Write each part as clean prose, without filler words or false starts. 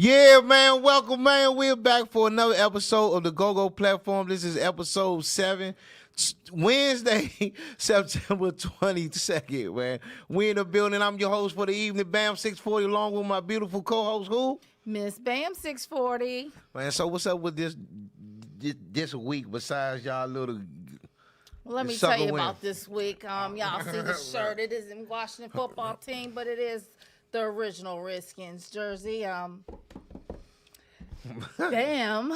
Yeah, man. Welcome, man. We're back for another episode of the Go-Go Platform. This is episode 7. Wednesday, September 22nd, man. We in the building. I'm your host for the evening, Bam 640, along with my beautiful co-host, who? Miss Bam 640. Man, so what's up with this week besides y'all little... Well, let me tell you about this week. Y'all see the shirt. It isn't Washington football team, but it is the original Redskins jersey. Bam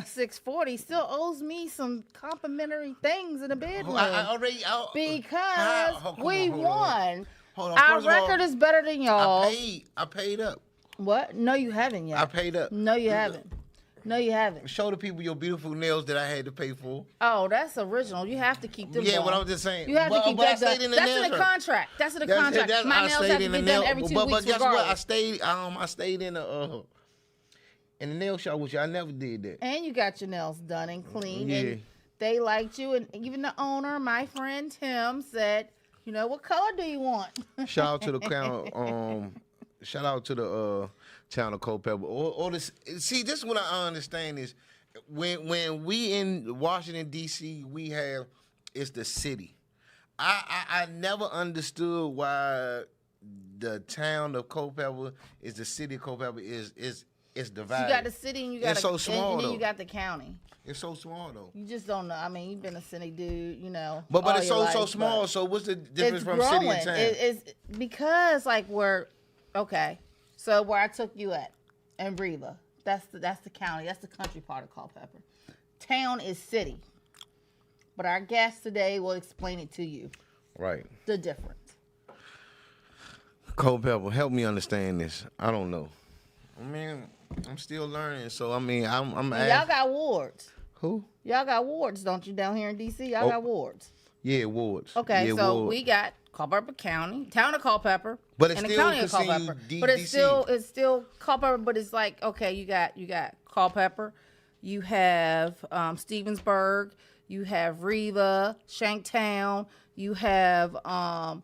640 still owes me some complimentary things in the bedroom. Because we won. Our record is better than y'all. I paid up. What? No, you haven't yet. I paid up. No, you haven't. No, you haven't. Show the people your beautiful nails that I had to pay for. Oh, that's original. You have to keep them. Yeah, done. what I'm just saying. You have to keep that done. That's in the contract. That's in the contract. My nails have to be done every 2 weeks. But guess regardless. what? I stayed in the nail shop with you. I never did that. And you got your nails done and clean. Yeah. And they liked you. And even the owner, my friend Tim, said, you know, what color do you want? Shout out to the town of Culpeper. See, this is what I understand is when we in Washington, D.C., we have, it's the city. I never understood why the town of Culpeper is the city of Culpeper is divided. You got the city and you got it's so small, and then though. you got the county. It's so small though. You just don't know. I mean, you've been a city dude, you know. But it's so small. So what's the difference from growing. city and town? It's because okay. So where I took you at, in Riva, that's the county. That's the country part of Culpeper. Town is city. But our guest today will explain it to you. Right. The difference. Culpeper, help me understand this. I don't know. I mean, I'm still learning. So I mean, I'm y'all got wards. Who? Y'all got wards, don't you, down here in D.C.? Y'all got wards. Yeah, wards. Okay, yeah, so wards. we got Culpeper County, town of Culpeper, but it's and the still county of Culpeper. But it's still Culpeper. But it's like, okay, you got Culpeper, you have Stevensburg, you have Riva, Shanktown, you have I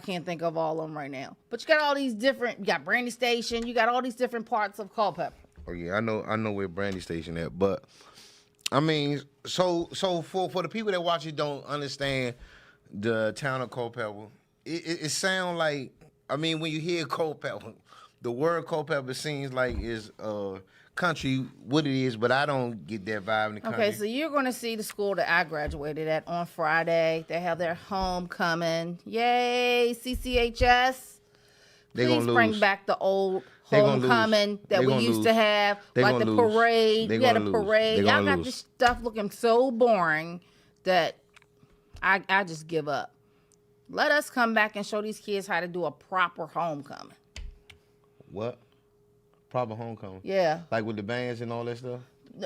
can't think of all of them right now. But you got all these different. You got Brandy Station. You got all these different parts of Culpeper. Oh yeah, I know where Brandy Station at. But I mean, so for the people that watch it don't understand the town of Culpeper, it sounds like, I mean, when you hear Culpeper, the word Culpeper seems like is country, what it is, but I don't get that vibe in the country. Okay, so you're going to see the school that I graduated at on Friday. They have their homecoming. Yay, CCHS. Please bring back the old homecoming that we used to have, like the parade. We had a parade. Y'all got this stuff looking so boring that I just give up. Let us come back and show these kids how to do a proper homecoming. What? Proper homecoming? Yeah. Like with the bands and all that stuff?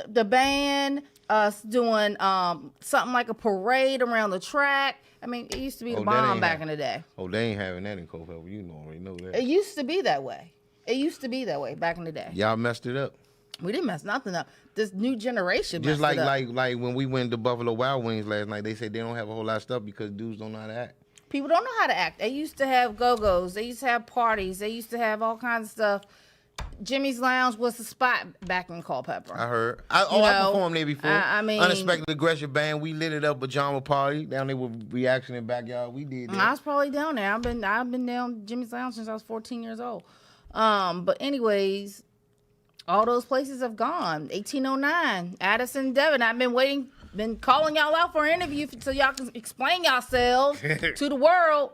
The band, us doing something like a parade around the track. I mean, it used to be the bomb back in the day. Oh, they ain't having that in Culpeper. You already know that. It used to be that way. It used to be that way back in the day. Y'all messed it up. We didn't mess nothing up. This new generation just messed it up. like when we went to Buffalo Wild Wings last night, they said they don't have a whole lot of stuff because dudes don't know how to act. People don't know how to act. They used to have go-go's. They used to have parties. They used to have all kinds of stuff. Jimmy's Lounge was the spot back in Culpeper. I heard. I performed there before. I mean, Unexpected Aggression Band. We lit it up, pajama party down there with Reaction in Backyard. We did that. I was probably down there. I've been down Jimmy's Lounge since I was 14 years old. But anyways, all those places have gone. 1809, Addison, Devon. I've been calling y'all out for an interview so y'all can explain yourselves to the world.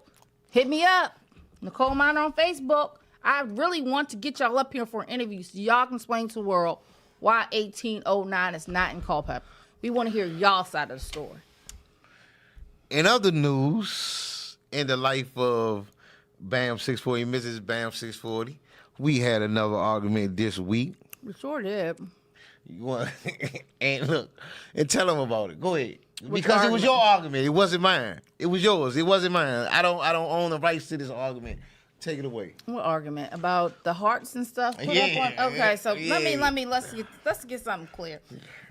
Hit me up, Nicole Miner on Facebook. I really want to get y'all up here for an interview so y'all can explain to the world why 1809 is not in Culpeper. We want to hear y'all side of the story. In other news, in the life of Bam 640, Mrs. Bam 640, we had another argument this week. We sure did. You want and look and tell them about it. Go ahead. Because it was your argument. It wasn't mine. It was yours. It wasn't mine. I don't own the rights to this argument. Take it away. What argument? About the hearts and stuff? Okay, so let's get something clear.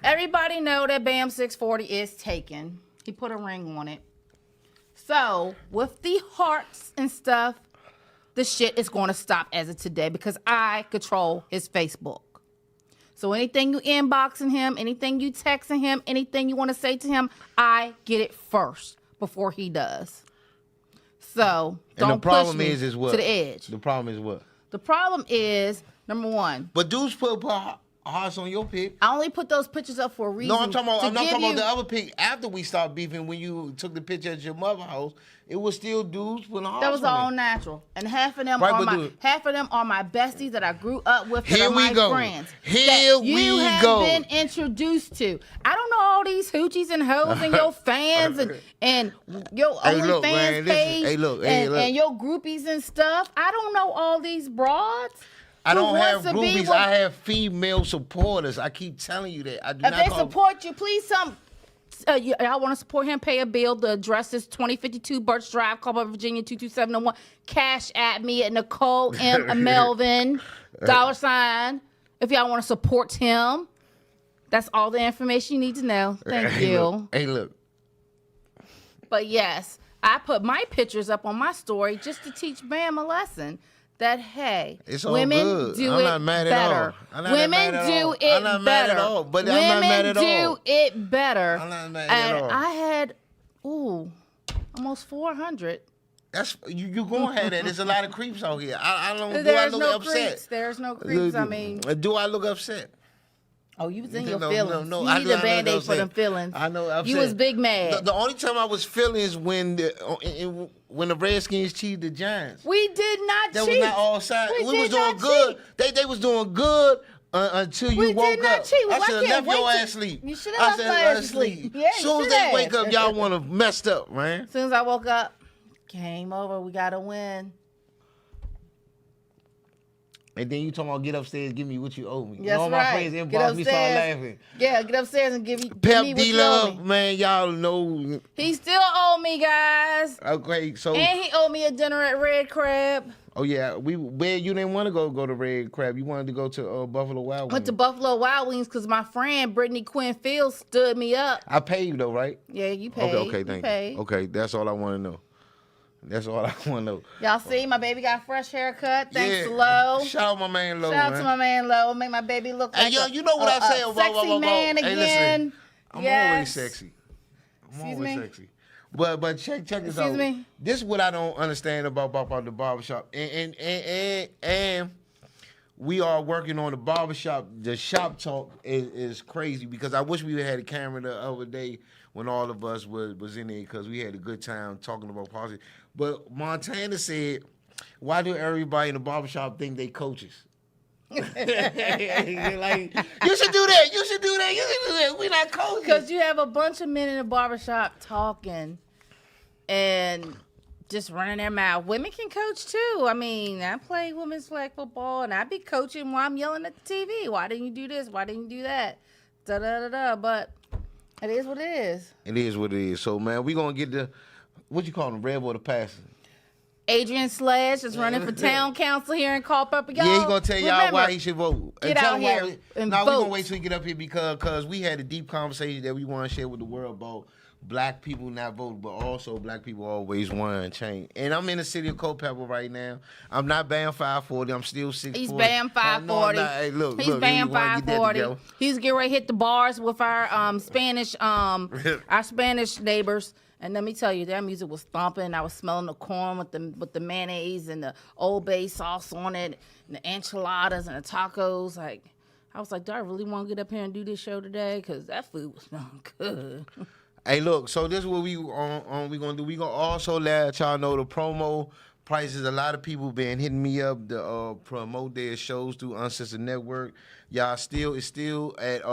Everybody know that Bam 640 is taken. He put a ring on it. So with the hearts and stuff, the shit is going to stop as of today because I control his Facebook. So anything you inboxing him, anything you texting him, anything you want to say to him, I get it first before he does. So don't push me is what? to the edge. The problem is what? The problem is, number one. But dudes put hearts on your pic. I only put those pictures up for a reason. No, I'm not talking about the other pic. After we stopped beefing, when you took the picture at your mother's house, it was still dudes putting hearts on it. That was all natural. And half of them are my besties that I grew up with that are my friends. You have been introduced to. I don't know all these hoochies and hoes and your fans and your OnlyFans page and your groupies and stuff. I don't know all these broads. I don't have groupies. I have female supporters. I keep telling you that. If they support you, please y'all want to support him, pay a bill. The address is 2052 Birch Drive, Culpeper, Virginia, 22701. Cash at me at Nicole M. Melvin, $. If y'all want to support him. That's all the information you need to know. Thank you. Look. But yes, I put my pictures up on my story just to teach Bam a lesson. That hey, it's all women good. do I'm it not mad better. At all. Women do it I'm not mad better. at all. But I'm not mad at all. Women do it better. I'm not mad and at all. I had almost 400. That's you gonna have that. There's a lot of creeps out here. I don't. Do I There's look no upset? creeps. There's no creeps. I mean, do I look upset? Oh, you was in your feelings. No, you need a Band-Aid for them feelings. I know. You was big mad. The only time I was feeling is when the Redskins cheated the Giants. We did not That cheat. was not all sides. We was doing not good. Cheat. They was doing good until you we woke did not up. Cheat. I should have left your ass sleep. You should have left my ass asleep. Yeah, as soon as they wake up, y'all want to messed up, man. As soon as I woke up, game over. We got to win. And then you talking about get upstairs, give me what you owe me. Yes, all my friends inbox me, start laughing. Yeah, get upstairs and give me Pep what you owe D-Love, me. man, y'all know. He still owe me, guys. Okay, so. And he owed me a dinner at Red Crab. Oh, yeah. Where you didn't want to go to Red Crab. You wanted to go to Buffalo Wild Wings. Went to Buffalo Wild Wings because my friend, Brittany Quinn Fields, stood me up. I paid you, though, right? Yeah, you paid. Okay, thank you. Okay, that's all I want to know. That's all I want to know. Y'all see, my baby got a fresh haircut. Thanks, Lo. Shout out my man, Lo. Shout out to my man, Lo. Make my baby look like you know what I say about sexy man hey, again. Listen, I'm always sexy. Sexy. But check this out. Excuse me? This is what I don't understand about the barbershop. And we are working on the barbershop. The shop talk is crazy because I wish we had a camera the other day when all of us was in there because we had a good time talking about politics. But Montana said, why do everybody in the barbershop think they coaches? Like, you should do that. You should do that. We're not coaches. Because you have a bunch of men in the barbershop talking and just running their mouth. Women can coach too. I mean, I play women's flag football and I be coaching while I'm yelling at the TV. Why didn't you do this? Why didn't you do that? Da-da-da-da. But it is what it is. It is what it is. So, man, we're going to get the, what you call them, red or the passing? Adrian Sledge is running for town council here in Culpeper. Y'all, yeah, he's going to tell y'all why he should vote. Get out here and vote. We're going to wait till he get up here because we had a deep conversation that we want to share with the world about black people not voting, but also black people always want change. And I'm in the city of Culpeper right now. I'm not banned 540. I'm still 640. He's banned 540. No, hey, look, he's banned 540. He's getting ready to hit the bars with our Spanish neighbors. And let me tell you, their music was thumping. I was smelling the corn with the mayonnaise and the Old Bay sauce on it, and the enchiladas and the tacos. Like, I was like, do I really want to get up here and do this show today? Because that food was not good. Hey, look, so this is what we going to do. We going to also let y'all know the promo prices. A lot of people been hitting me up to promote their shows through Uncensored Network. Y'all it's still at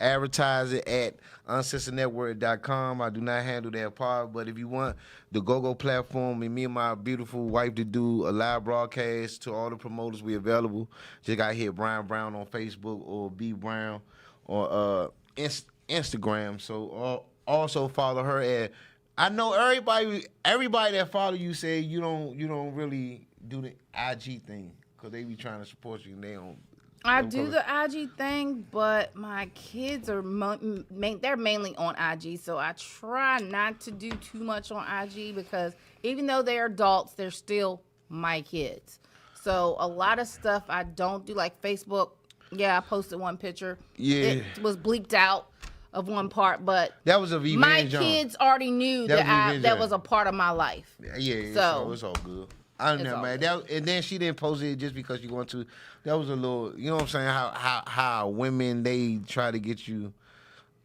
advertise it at uncensorednetwork.com. I do not handle that part, but if you want the GoGo platform and me and my beautiful wife to do a live broadcast to all the promoters, we available. Just got to hit Brian Brown on Facebook or B Brown on Instagram. So also follow her at. I know everybody that follow you say you don't really do the IG thing because they be trying to support you and they don't. I do the IG thing, but my kids are they're mainly on IG, so I try not to do too much on IG because even though they're adults, they're still my kids. So a lot of stuff I don't do, like Facebook. Yeah, I posted one picture. Yeah. It was bleeped out of one part, but That was a revenge. my kids already knew that was a part of my life. Yeah, so it's all good. I don't know, man. And then she didn't post it just because you want to. That was a little, you know what I'm saying? How women, they try to get you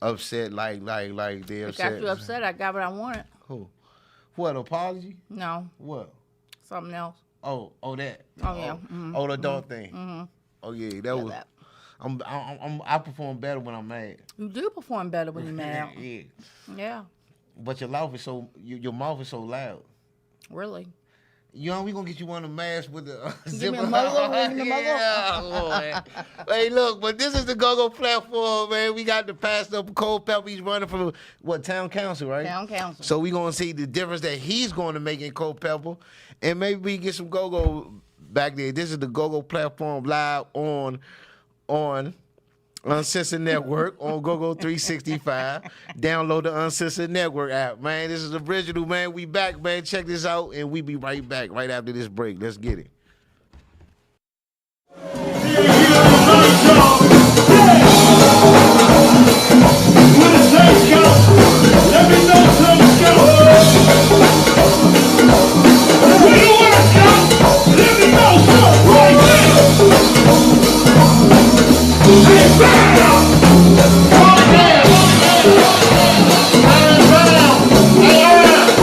upset, like they're upset. Got you upset. I got what I wanted. Who? What, apology? No. What? Something else. Oh, that. Oh yeah. Mm-hmm. Oh, the dog thing. Mm-hmm. Oh yeah, that was. That. I perform better when I'm mad. You do perform better when you're mad. Yeah. Yeah. But your mouth is so loud. Really. You know, we gonna get you one of the masks with the Give me a muzzle. Yeah, boy. Hey, look, but this is the Go-Go platform, man. We got the pastor Cole Pepper. He's running for town council, right? Town council. So we gonna see the difference that he's going to make in Culpeper, and maybe we get some Go-Go back there. This is the Go-Go platform live on Uncensored Network on GoGo 365. Download the Uncensored Network app, man. This is original, man. We back, man. Check this out, and we be right back right after this break. Let's get it.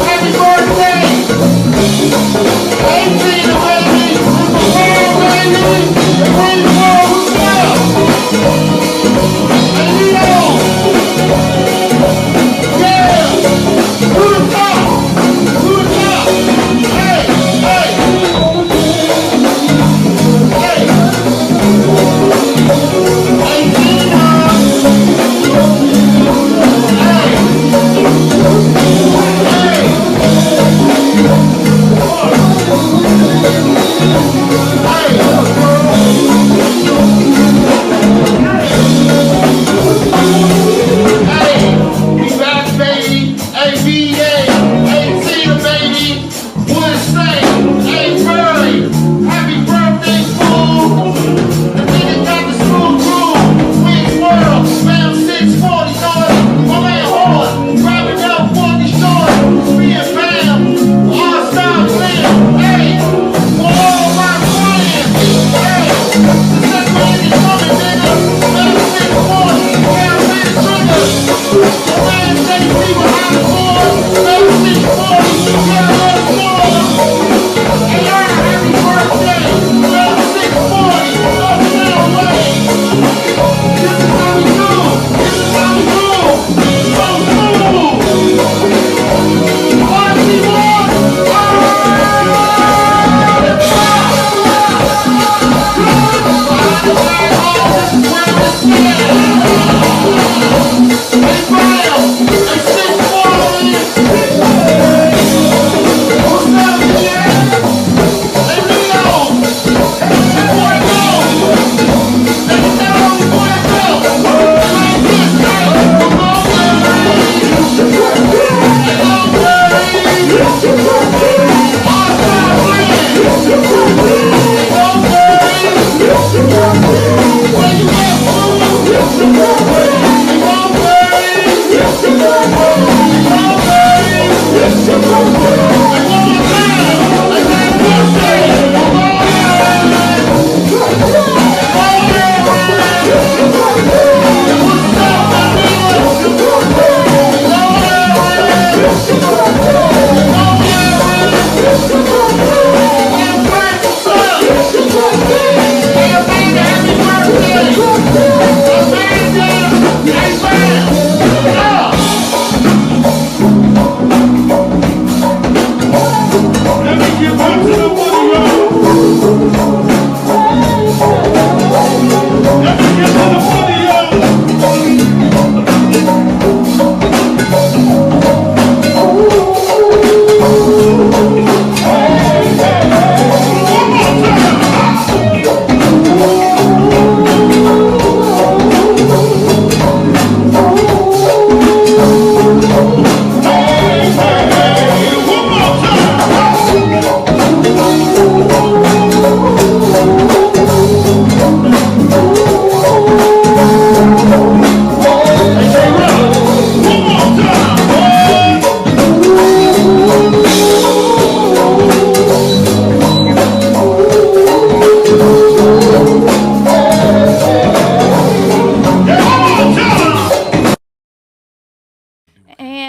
Happy birthday! 18 baby!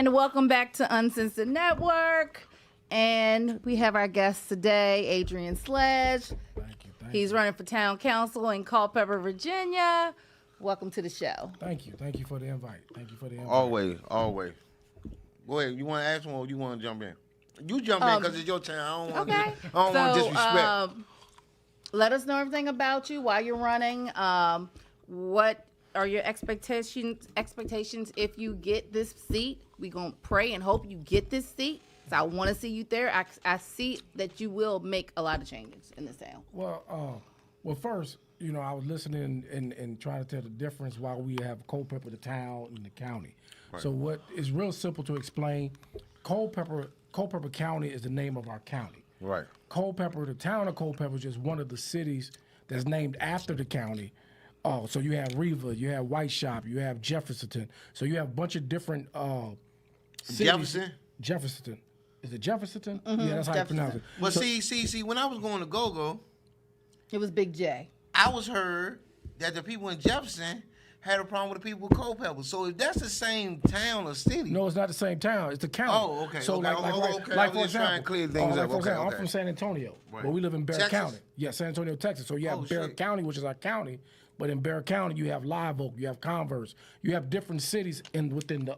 And welcome back to Uncensored Network. And we have our guest today, Adrian Sledge. Thank you. He's running for town council in Culpeper, Virginia. Welcome to the show. Thank you for the invite. Always. Go ahead. You want to ask one or you want to jump in? You jump in because it's your turn. I don't want disrespect. Let us know everything about you, why you're running. What are your expectations if you get this seat? We're going to pray and hope you get this seat. So I want to see you there. I see that you will make a lot of changes in this town. Well, first, I was listening and trying to tell the difference why we have Culpeper, the town, and the county. Right. So what is real simple to explain, Culpeper County is the name of our county. Right. Culpeper, the town of Culpeper, is just one of the cities that's named after the county. Oh, so you have Riva, you have White Shop, you have Jefferson. So you have a bunch of different cities. Jefferson. Is it Jefferson? Mm-hmm. Yeah, that's how you pronounce it. Well, see, when I was going to Go-Go, it was Big J. I was heard that the people in Jefferson had a problem with the people in Culpeper. So if that's the same town or city. No, it's not the same town. It's the county. Oh, okay. So okay. like for example, clear things up. I'm from San Antonio, but we live in Bexar County. Yeah, San Antonio, Texas. So you have Bexar County, which is our county. But in Bexar County, you have Live Oak, you have Converse, you have different cities within the.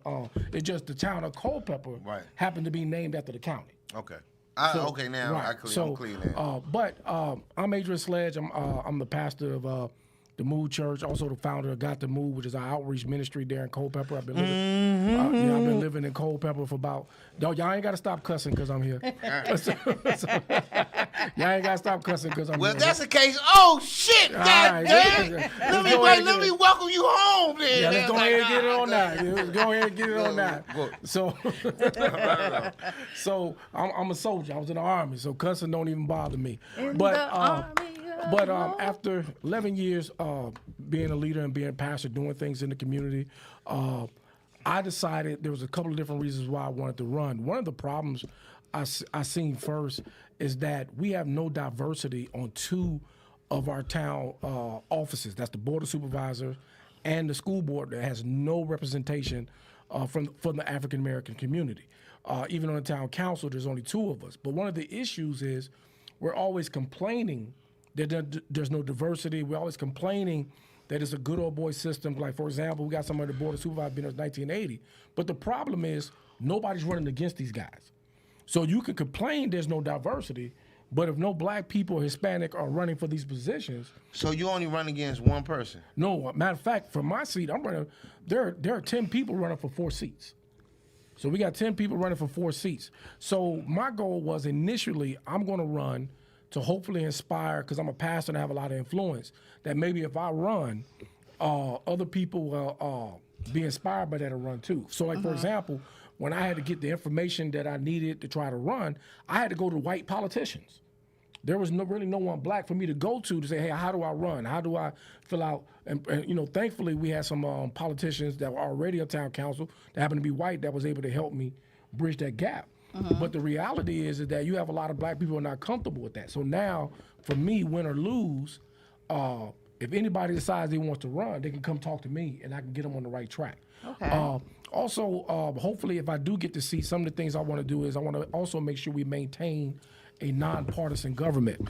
It's just the town of Culpeper happened to be named after the county. Okay. I'm clear now. But I'm Adrian Sledge. I'm the pastor of the Mood Church, also the founder of Got to Move, which is our outreach ministry there in Culpeper. I've been living, I've been living in Culpeper for about. Y'all ain't got to stop cussing because I'm here. Y'all ain't got to stop cussing because I'm here. Well, that's the case. Oh shit! God damn! Let me welcome you home, then. Yeah, let's go ahead and get it on now. Let's go ahead and get it on now. So I'm a soldier. I was in the Army, so cussing don't even bother me. But after 11 years being a leader and being a pastor, doing things in the community, I decided there was a couple of different reasons why I wanted to run. One of the problems I seen first is that we have no diversity on two of our town offices. That's the Board of Supervisors and the school board that has no representation from the African American community. Even on the town council, there's only two of us. But one of the issues is we're always complaining that there's no diversity. We're always complaining that it's a good old boy system. Like, for example, we got somebody on the Board of Supervisors been since 1980. But the problem is nobody's running against these guys. So you can complain there's no diversity, but if no black people or Hispanic are running for these positions. So you only run against one person? No, matter of fact, for my seat, I'm running, there are 10 people running for 4 seats. So we got 10 people running for 4 seats. So my goal was initially, I'm gonna run to hopefully inspire, because I'm a pastor and I have a lot of influence, that maybe if I run, other people will be inspired by that and run too. So like, for example, when I had to get the information that I needed to try to run, I had to go to white politicians. There was really no one black for me to go to say, hey, how do I run? How do I fill out? And thankfully we had some politicians that were already on town council that happened to be white that was able to help me bridge that gap. But the reality is that you have a lot of black people who are not comfortable with that. So now, for me, win or lose, if anybody decides they want to run, they can come talk to me and I can get them on the right track. Okay. Also, hopefully, if I do get to see, some of the things I want to do is I want to also make sure we maintain a nonpartisan government.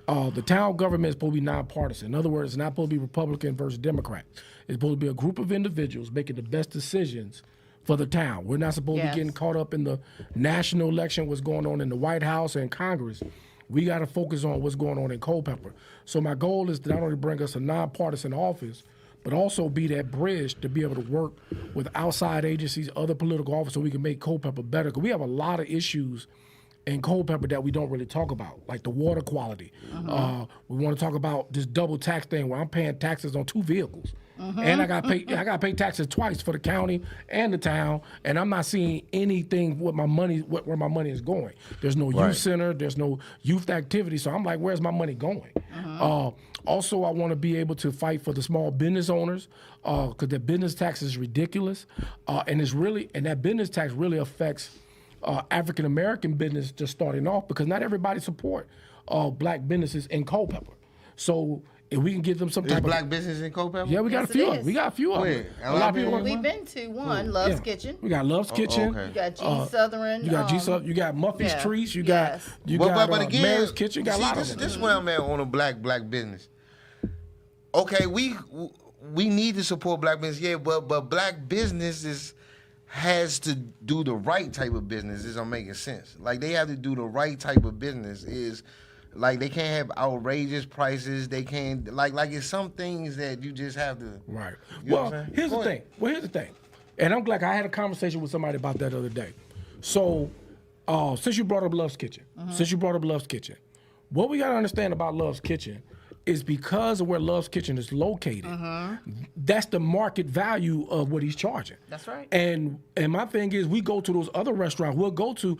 The town government is supposed to be nonpartisan. In other words, it's not supposed to be Republican versus Democrat. It's supposed to be a group of individuals making the best decisions for the town. We're not supposed to be getting caught up in the national election, what's going on in the White House and Congress. We got to focus on what's going on in Culpeper. So my goal is to not only bring us a nonpartisan office, but also be that bridge to be able to work with outside agencies, other political offices, so we can make Culpeper better. Because we have a lot of issues in Culpeper that we don't really talk about, like the water quality. We want to talk about this double tax thing where I'm paying taxes on 2 vehicles. And I got to pay taxes twice for the county and the town, and I'm not seeing anything with my money, where my money is going. There's no youth center, there's no youth activity, so I'm like, where's my money going? Also, I want to be able to fight for the small business owners, because the business tax is ridiculous, and that business tax really affects African American business just starting off, because not everybody support black businesses in Culpeper. So if we can get them some There's type black of business in Culpeper? yeah, we got Yes, a few it of them. We is. got a few of Where? them. A lot of people. We've been to one, Love's Kitchen. We got Love's Kitchen. okay. You got G Southern. You got G Sub. You got Muffy's yeah, Treats. You yes. got you But got again, Mary's Kitchen. You got a lot of them. This is where I'm at on a black business. Okay, we need to support black business, yeah, but black businesses has to do the right type of business. Is I'm making sense. Like they have to do the right type of business. Is like they can't have outrageous prices. They can't like it's some things that you just have to. Right. You know Well, what I'm saying? here's Go the thing. ahead. Well, here's the thing. And I'm glad I had a conversation with somebody about that the other day. So, since you brought up Love's Kitchen, what we got to understand about Love's Kitchen is because of where Love's Kitchen is located, that's the market value of what he's charging. That's right. And my thing is, we go to those other restaurants. We'll go to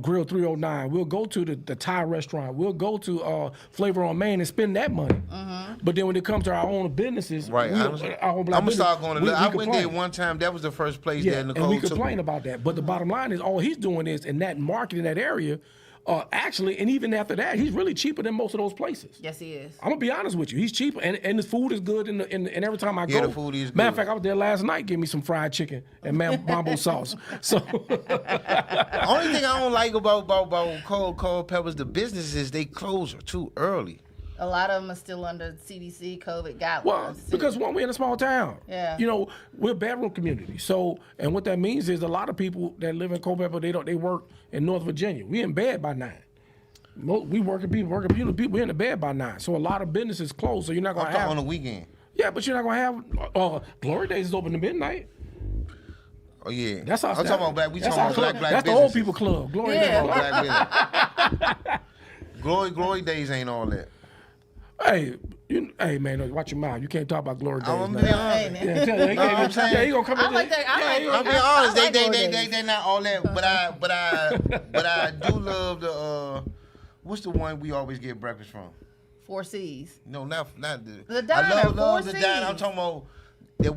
Grill 309. We'll go to the Thai restaurant. We'll go to Flavor on Main and spend that money. But then when it comes to our own businesses, Right. I'm gonna start going to. I went there one time. That was the first place that Nicole and we took complain me. about that. But the bottom line is, all he's doing is in that market in that area. Actually, and even after that, he's really cheaper than most of those places. Yes, he is. I'm gonna be honest with you. He's cheaper, and the food is good. And every time I go, the food is matter of good. fact, I was there last night. Give me some fried chicken and mambo sauce. So Only thing I don't like about Culpeper's the businesses they close too early. A lot of them are still under CDC COVID guidelines. well, too. because one, we're in a small town. Yeah. You know, we're a bedroom community. So, and what that means is a lot of people that live in Culpeper, they work in North Virginia. We in bed by 9. We working people, we're in the bed by 9. So a lot of businesses closed. So you're not I'm gonna talking have on the weekend. Yeah, but you're not gonna have Glory Days is open to midnight. Oh yeah, That's our I'm talking about black. We that's talking our about club. black That's the businesses. old people club. Glory Yeah. Days. Black business. Glory days ain't all that. Hey man, watch your mouth. You can't talk about Glory Days. I'm now. gonna be honest. Hey, man. Yeah, tell you, No, I'm saying- yeah, he gonna come I in like there. that. I like I'm being I honest. like Glory They Days. they're not all that. But I do love the what's the one we always get breakfast from? 4 C's. No, not the. The diner, I love the Four diner. I'm Cs. talking about that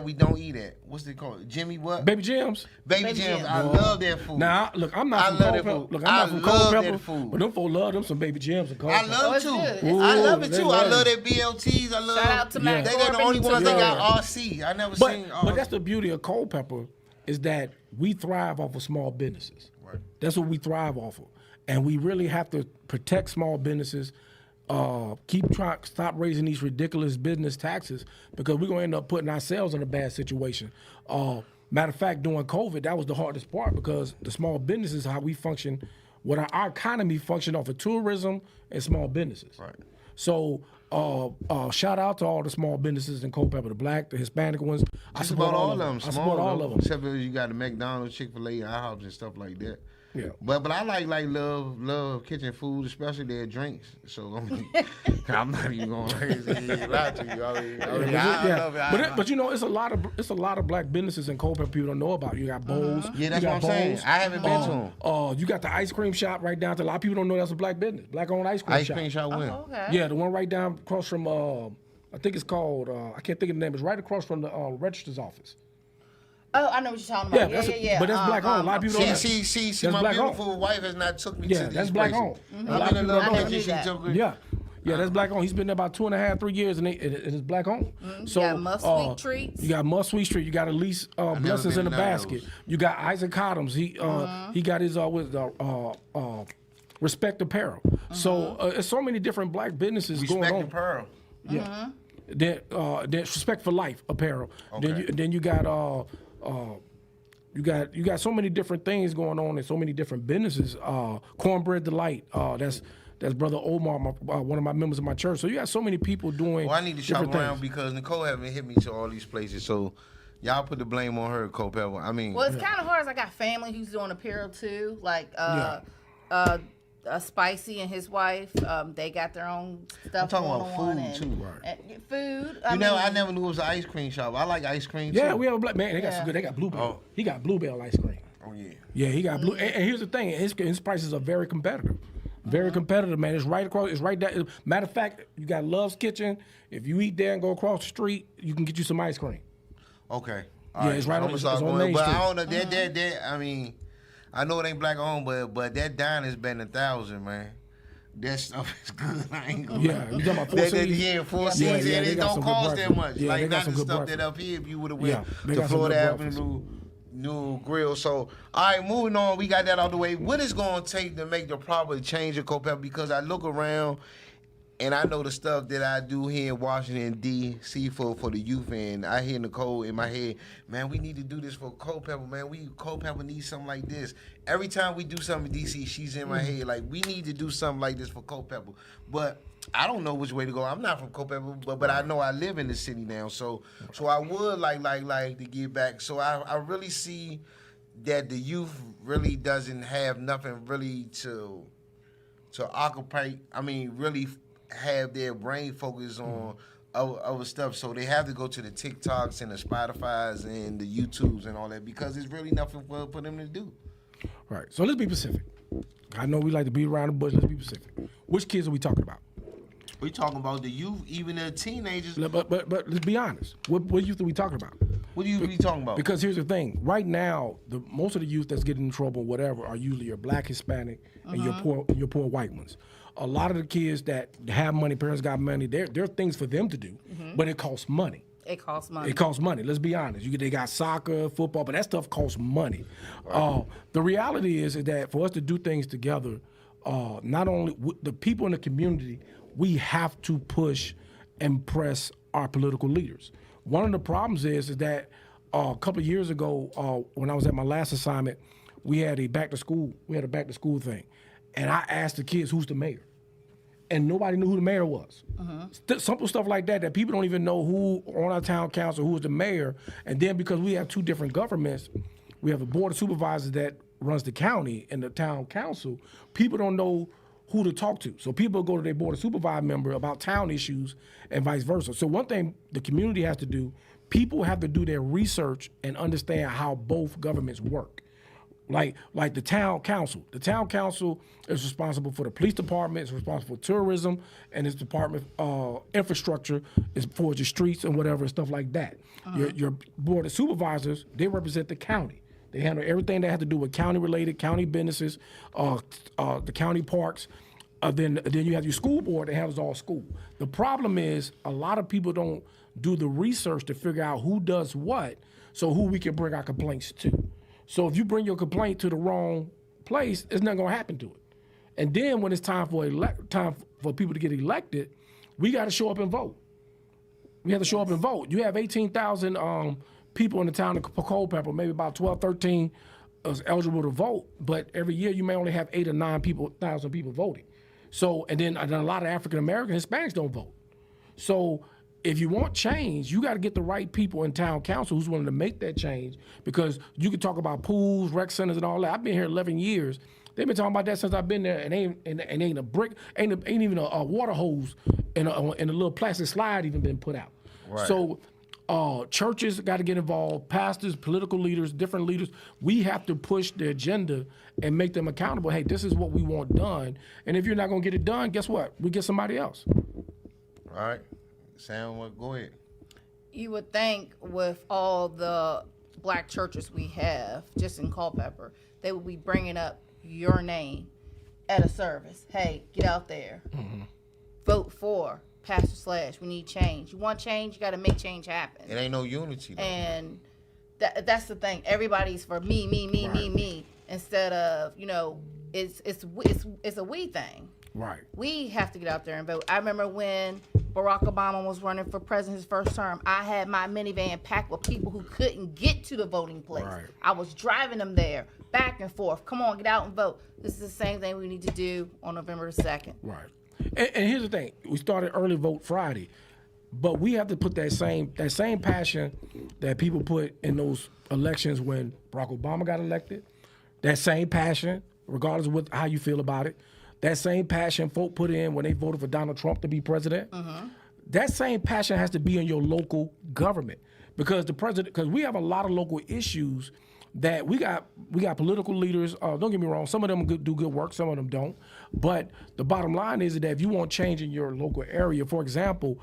we don't eat at. What's it called? Jimmy what? Baby Jim's. Baby Baby Jim's. Jim's. I love that food. Now, look, I'm I not from love that Culpeper. food. Look, I'm not I from love that Culpeper, food. but them folks love them some Baby Jim's and Culpeper. I love it it's too. good. Ooh, I love it they too. love I love it. that BLTs. I love. Shout out to Mac They got the Corbin. only ones that Yeah. got RC. I never But seen. that's the beauty of Culpeper is that we thrive off of small businesses. Right. That's what we thrive off of, and we really have to protect small businesses. Stop raising these ridiculous business taxes because we're gonna end up putting ourselves in a bad situation. Matter of fact, during COVID, that was the hardest part because the small businesses, how we function, what our economy functioned off of tourism and small businesses. Right. So shout out to all the small businesses in Culpeper, the black, the Hispanic ones. I Just support about all of them. them. I support all of them. Except for you got the McDonald's, Chick-fil-A, IHOPs, and stuff like that. Yeah. But I like love kitchen food, especially their drinks. So I'm not even gonna lie to you. I love it. But you know, it's a lot of black businesses in Culpeper people don't know about. You got Bowls. Yeah, that's you what got I'm saying. Bowls. I haven't been to them. You got the ice cream shop right down to a lot of people don't know that's a black business. Black owned ice cream Ice shop. cream shop win. Oh, okay. Yeah, the one right down across from I think it's called I can't think of the name. It's right across from the register's office. Oh, I know what you're talking about. Yeah. But that's black owned. A lot of people don't know. See, That's my black beautiful wife has not took me to Yeah, these that's black places. owned. I've been in love I never kitchen. knew She that. took me. Yeah, that's black owned. He's been there about 2.5, 3 years, and it is black owned. So got Must Sweet Treats. You got Must Sweet Treat. You got Elise Blessings in been the to none of Basket. those. You got Isaac Cottums. He got his with Respect Apparel. So there's so many different black businesses going Respect on. the pearl. Yeah. There's Respect for Life Apparel. Okay. Then you got you got so many different things going on and so many different businesses. Cornbread Delight. That's Brother Omar, one of my members of my church. So you got so many people doing. Well, I need to shop different around things. because Nicole haven't hit me to all these places. So y'all put the blame on her, Culpeper. I mean, Well, it's kind of hard. As I got family who's doing apparel too, like Spicy and his wife. They got their own stuff talking going about on. food, and, too. and food. I never knew it was an ice cream shop. I like ice cream too. Yeah, we have a black man. They got Yeah. some good. They got Bluebell. Oh. He got Bluebell ice cream. Oh yeah. Yeah, he got blue. And here's the thing: his prices are very competitive. Very competitive, man. It's right across. It's right there. Matter of fact, you got Love's Kitchen. If you eat there and go across the street, you can get you some ice cream. Okay. Yeah, it's right on- I'ma it's start on going. Main But Street. I don't know. That I mean, I know it ain't black owned, but that dine is better than 1,000, man. that stuff is good. I ain't gonna Yeah, you talking about Four Seasons? Yeah, Four Yeah, Seasons, yeah, and they it got don't some good cost that breakfast. much. Yeah, they Like got not some the good stuff breakfast. that up here if you would have went Yeah, they to got some Florida good Avenue breakfast. New Grill. So, all right, moving on. We got that out the way. What is going to take to make the proper change of Culpeper? Because I look around and I know the stuff that I do here in Washington, D.C. for the youth, and I hear Nicole in my head, man, we need to do this for Culpeper, man. Culpeper needs something like this. Every time we do something in D.C., she's in my head, like, we need to do something like this for Culpeper. But I don't know which way to go. I'm not from Culpeper, but I know I live in the city now, so I would like to give back. So I really see that the youth really doesn't have nothing really to occupy. I mean, really have their brain focused on other stuff. So they have to go to the TikToks and the Spotifys and the YouTubes and all that because it's really nothing for them to do. Right. So let's be specific. I know we like to beat around the bush. Let's be specific. Which kids are we talking about? We talking about the youth, even the teenagers. But let's be honest. What youth are we talking about? What do you be talking about? Because here's the thing. Right now, most of the youth that's getting in trouble, whatever, are usually your black, Hispanic, and your poor white ones. A lot of the kids that have money, parents got money, there are things for them to do, but it costs money. It costs money. It costs money. Let's be honest. They got soccer, football, but that stuff costs money. Right. The reality is that for us to do things together, not only the people in the community, we have to push and press our political leaders. One of the problems is that a couple of years ago, when I was at my last assignment, we had a back to school thing, and I asked the kids who's the mayor. And nobody knew who the mayor was. Simple stuff like that people don't even know who on our town council, who is the mayor. And then because we have two different governments, we have a board of supervisors that runs the county and the town council, people don't know who to talk to. So people go to their board of supervisor member about town issues and vice versa. So one thing the community has to do, people have to do their research and understand how both governments work. Like the town council. The town council is responsible for the police department, it's responsible for tourism, and its department infrastructure is for the streets and whatever and stuff like that. Your board of supervisors, they represent the county. They handle everything that has to do with county-related, county businesses, the county parks. Then you have your school board that handles all school. The problem is a lot of people don't do the research to figure out who does what, so who we can bring our complaints to. So if you bring your complaint to the wrong place, it's not going to happen to it. And then when it's time for people to get elected, we got to show up and vote. We have to show up and vote. You have 18,000 people in the town of Culpeper, maybe about 12, 13 is eligible to vote, but every year you may only have 8 or 9,000 people voting. So, and then a lot of African American Hispanics don't vote. So if you want change, you got to get the right people in town council who's willing to make that change, because you can talk about pools, rec centers, and all that. I've been here 11 years. They've been talking about that since I've been there, and ain't a brick, ain't even a water hose and a little plastic slide even been put out. Right. So churches got to get involved, pastors, political leaders, different leaders. We have to push the agenda and make them accountable. Hey, this is what we want done. And if you're not going to get it done, guess what? We get somebody else. All right. Sam, go ahead. You would think with all the black churches we have just in Culpeper, they would be bringing up your name at a service. Hey, get out there. Vote for Pastor / we need change. You want change, you got to make change happen. It ain't no unity though. And that's the thing. Everybody's for me, instead of, it's a we thing. Right. We have to get out there and vote. I remember when Barack Obama was running for president his first term, I had my minivan packed with people who couldn't get to the voting place. Right. I was driving them there, back and forth. Come on, get out and vote. This is the same thing we need to do on November the 2nd. Right. And here's the thing. We started Early Vote Friday, but we have to put that same passion that people put in those elections when Barack Obama got elected, that same passion, regardless of how you feel about it, that same passion folk put in when they voted for Donald Trump to be president, that same passion has to be in your local government, because we have a lot of local issues that we got political leaders. Don't get me wrong, some of them do good work, some of them don't. But the bottom line is that if you want change in your local area, for example,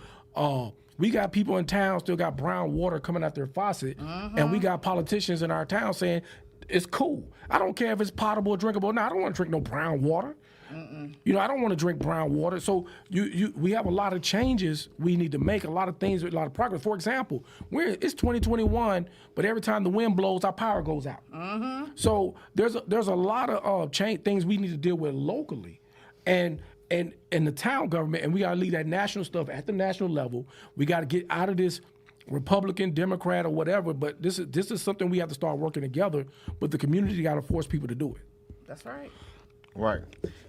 we got people in town still got brown water coming out their faucet, and we got politicians in our town saying it's cool. I don't care if it's potable or drinkable. No, I don't want to drink no brown water. You know, I don't want to drink brown water. So we have a lot of changes we need to make, a lot of things, a lot of progress. For example, it's 2021, but every time the wind blows, our power goes out. So there's a lot of things we need to deal with locally, and the town government, and we got to leave that national stuff at the national level. We got to get out of this Republican, Democrat, or whatever. But this is something we have to start working together. But the community got to force people to do it. That's right. Right.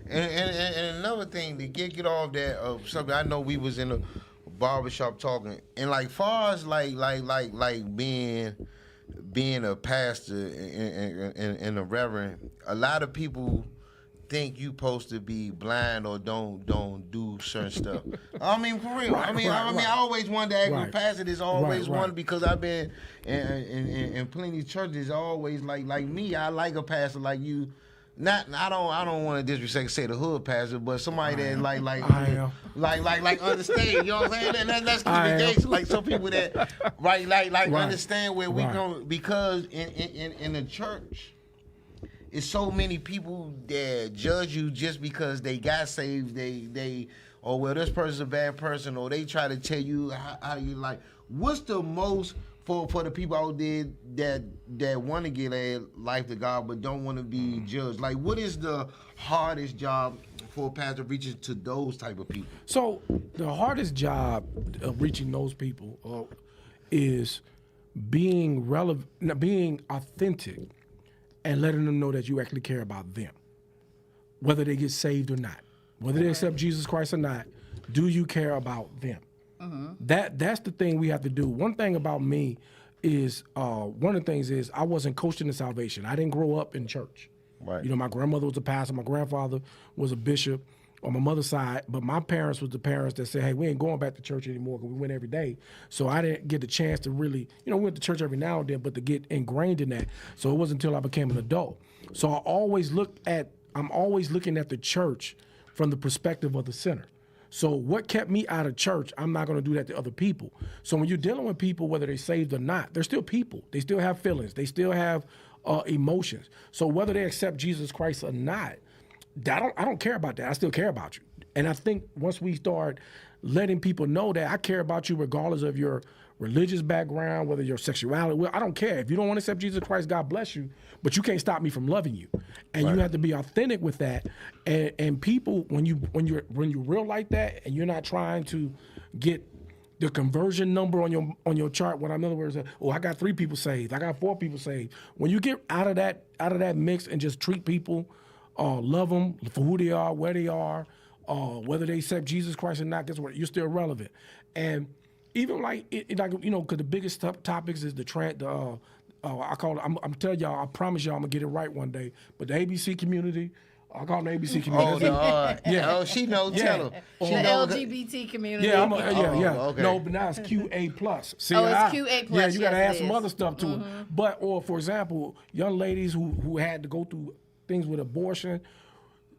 And another thing to get off that something, I know we was in a barbershop talking, and like far as like being a pastor and a reverend, a lot of people think you supposed to be blind or don't do certain stuff. I mean, for real. Right, I always wanted to ask you, pastor. This always Right. wanted, because I've been in plenty of churches. Always like me. I like a pastor like you. I don't want to disrespect, say the hood pastor, but somebody that like understand. You know what I'm saying? Let's keep it gangster. Like some people that understand where we come, because in the church, it's so many people that judge you just because they got saved. They well, this person's a bad person, or they try to tell you how you like. What's the most for the people out there that want to give their life to God but don't want to be judged? Like, what is the hardest job for a pastor reaching to those type of people? So the hardest job of reaching those people is being relevant, being authentic, and letting them know that you actually care about them, whether they get saved or not, whether they accept Jesus Christ or not. Do you care about them? That's the thing we have to do. One thing about me is one of the things is I wasn't coached into salvation. I didn't grow up in church. Right. You know, my grandmother was a pastor, my grandfather was a bishop on my mother's side, but my parents was the parents that said, hey, we ain't going back to church anymore because we went every day. So I didn't get the chance to really, we went to church every now and then, but to get ingrained in that. So it wasn't until I became an adult. So I'm always looking at the church from the perspective of the sinner. So what kept me out of church, I'm not going to do that to other people. So when you're dealing with people, whether they're saved or not, they're still people. They still have feelings. They still have emotions. So whether they accept Jesus Christ or not, I don't care about that. I still care about you. And I think once we start letting people know that I care about you regardless of your religious background, whether your sexuality, well, I don't care. If you don't want to accept Jesus Christ, God bless you, but you can't stop me from loving you. And you have to be authentic with that. And people, when you're real like that, and you're not trying to get the conversion number on your chart, what in other words, I got 3 people saved, I got 4 people saved. When you get out of that mix and just treat people, love them for who they are, where they are, whether they accept Jesus Christ or not, guess what? You're still relevant. And even because the biggest topics is I call it, I'm telling y'all, I promise y'all I'm gonna get it right one day. But the ABC community, I call them the ABC community. She knows. Tell her. The LGBT community. Yeah, yeah. Okay. No, but now it's QA+. See, it's QA+. Yeah, you got to add some is. other stuff to it. But, for example, young ladies who had to go through things with abortion,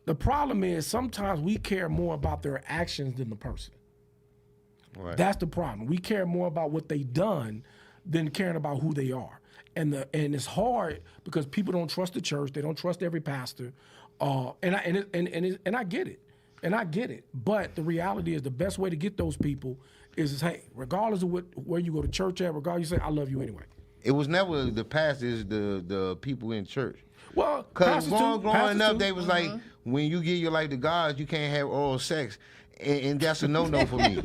the problem is sometimes we care more about their actions than the person. Right. That's the problem. We care more about what they done than caring about who they are. And it's hard because people don't trust the church. They don't trust every pastor. And I get it. And I get it. But the reality is the best way to get those people is hey, regardless of where you go to church at, regardless, you say, I love you anyway. It was never the pastors, the people in church. Well, because growing up, they was like, when you give your life to God, you can't have oral sex. And that's a no-no for me.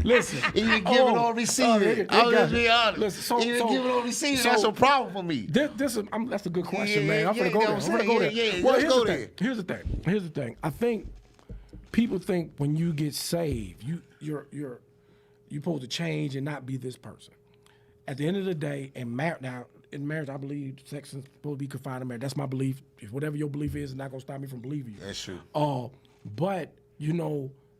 Listen, either give it or receive it. I'll just be honest. Either give it or receive it. That's a problem for me. That's a good question, man. I'm gonna go there. Well, here's the thing. I think people think when you get saved, you're supposed to change and not be this person. At the end of the day, in marriage, I believe sex is supposed to be confined to marriage. That's my belief. If whatever your belief is, it's not gonna stop me from believing you. That's true. But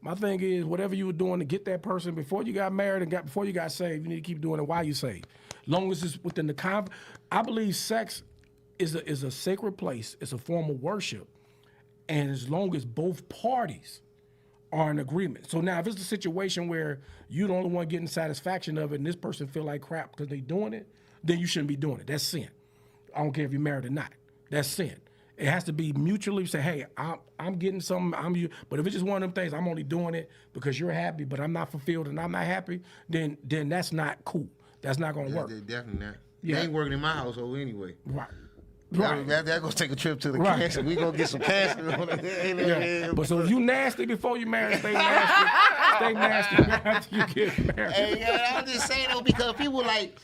my thing is, whatever you were doing to get that person before you got married and before you got saved, you need to keep doing it while you saved. Long as it's within the I believe sex is a sacred place. It's a form of worship, and as long as both parties are in agreement. So now, if it's a situation where you're the only one getting satisfaction of it, and this person feel like crap because they doing it, then you shouldn't be doing it. That's sin. I don't care if you're married or not. That's sin. It has to be mutually say, hey, I'm getting something, I'm you. But if it's just one of them things, I'm only doing it because you're happy, but I'm not fulfilled and I'm not happy, then that's not cool. That's not gonna work. Definitely not. Yeah. They ain't working in my household anyway. Right. Right. That gonna take a trip to the Right. cancer. We gonna get some cancer. Yeah. But so if you nasty before you marry, stay nasty. Stay nasty after you get married. Hey, yeah, I'm just saying though because people like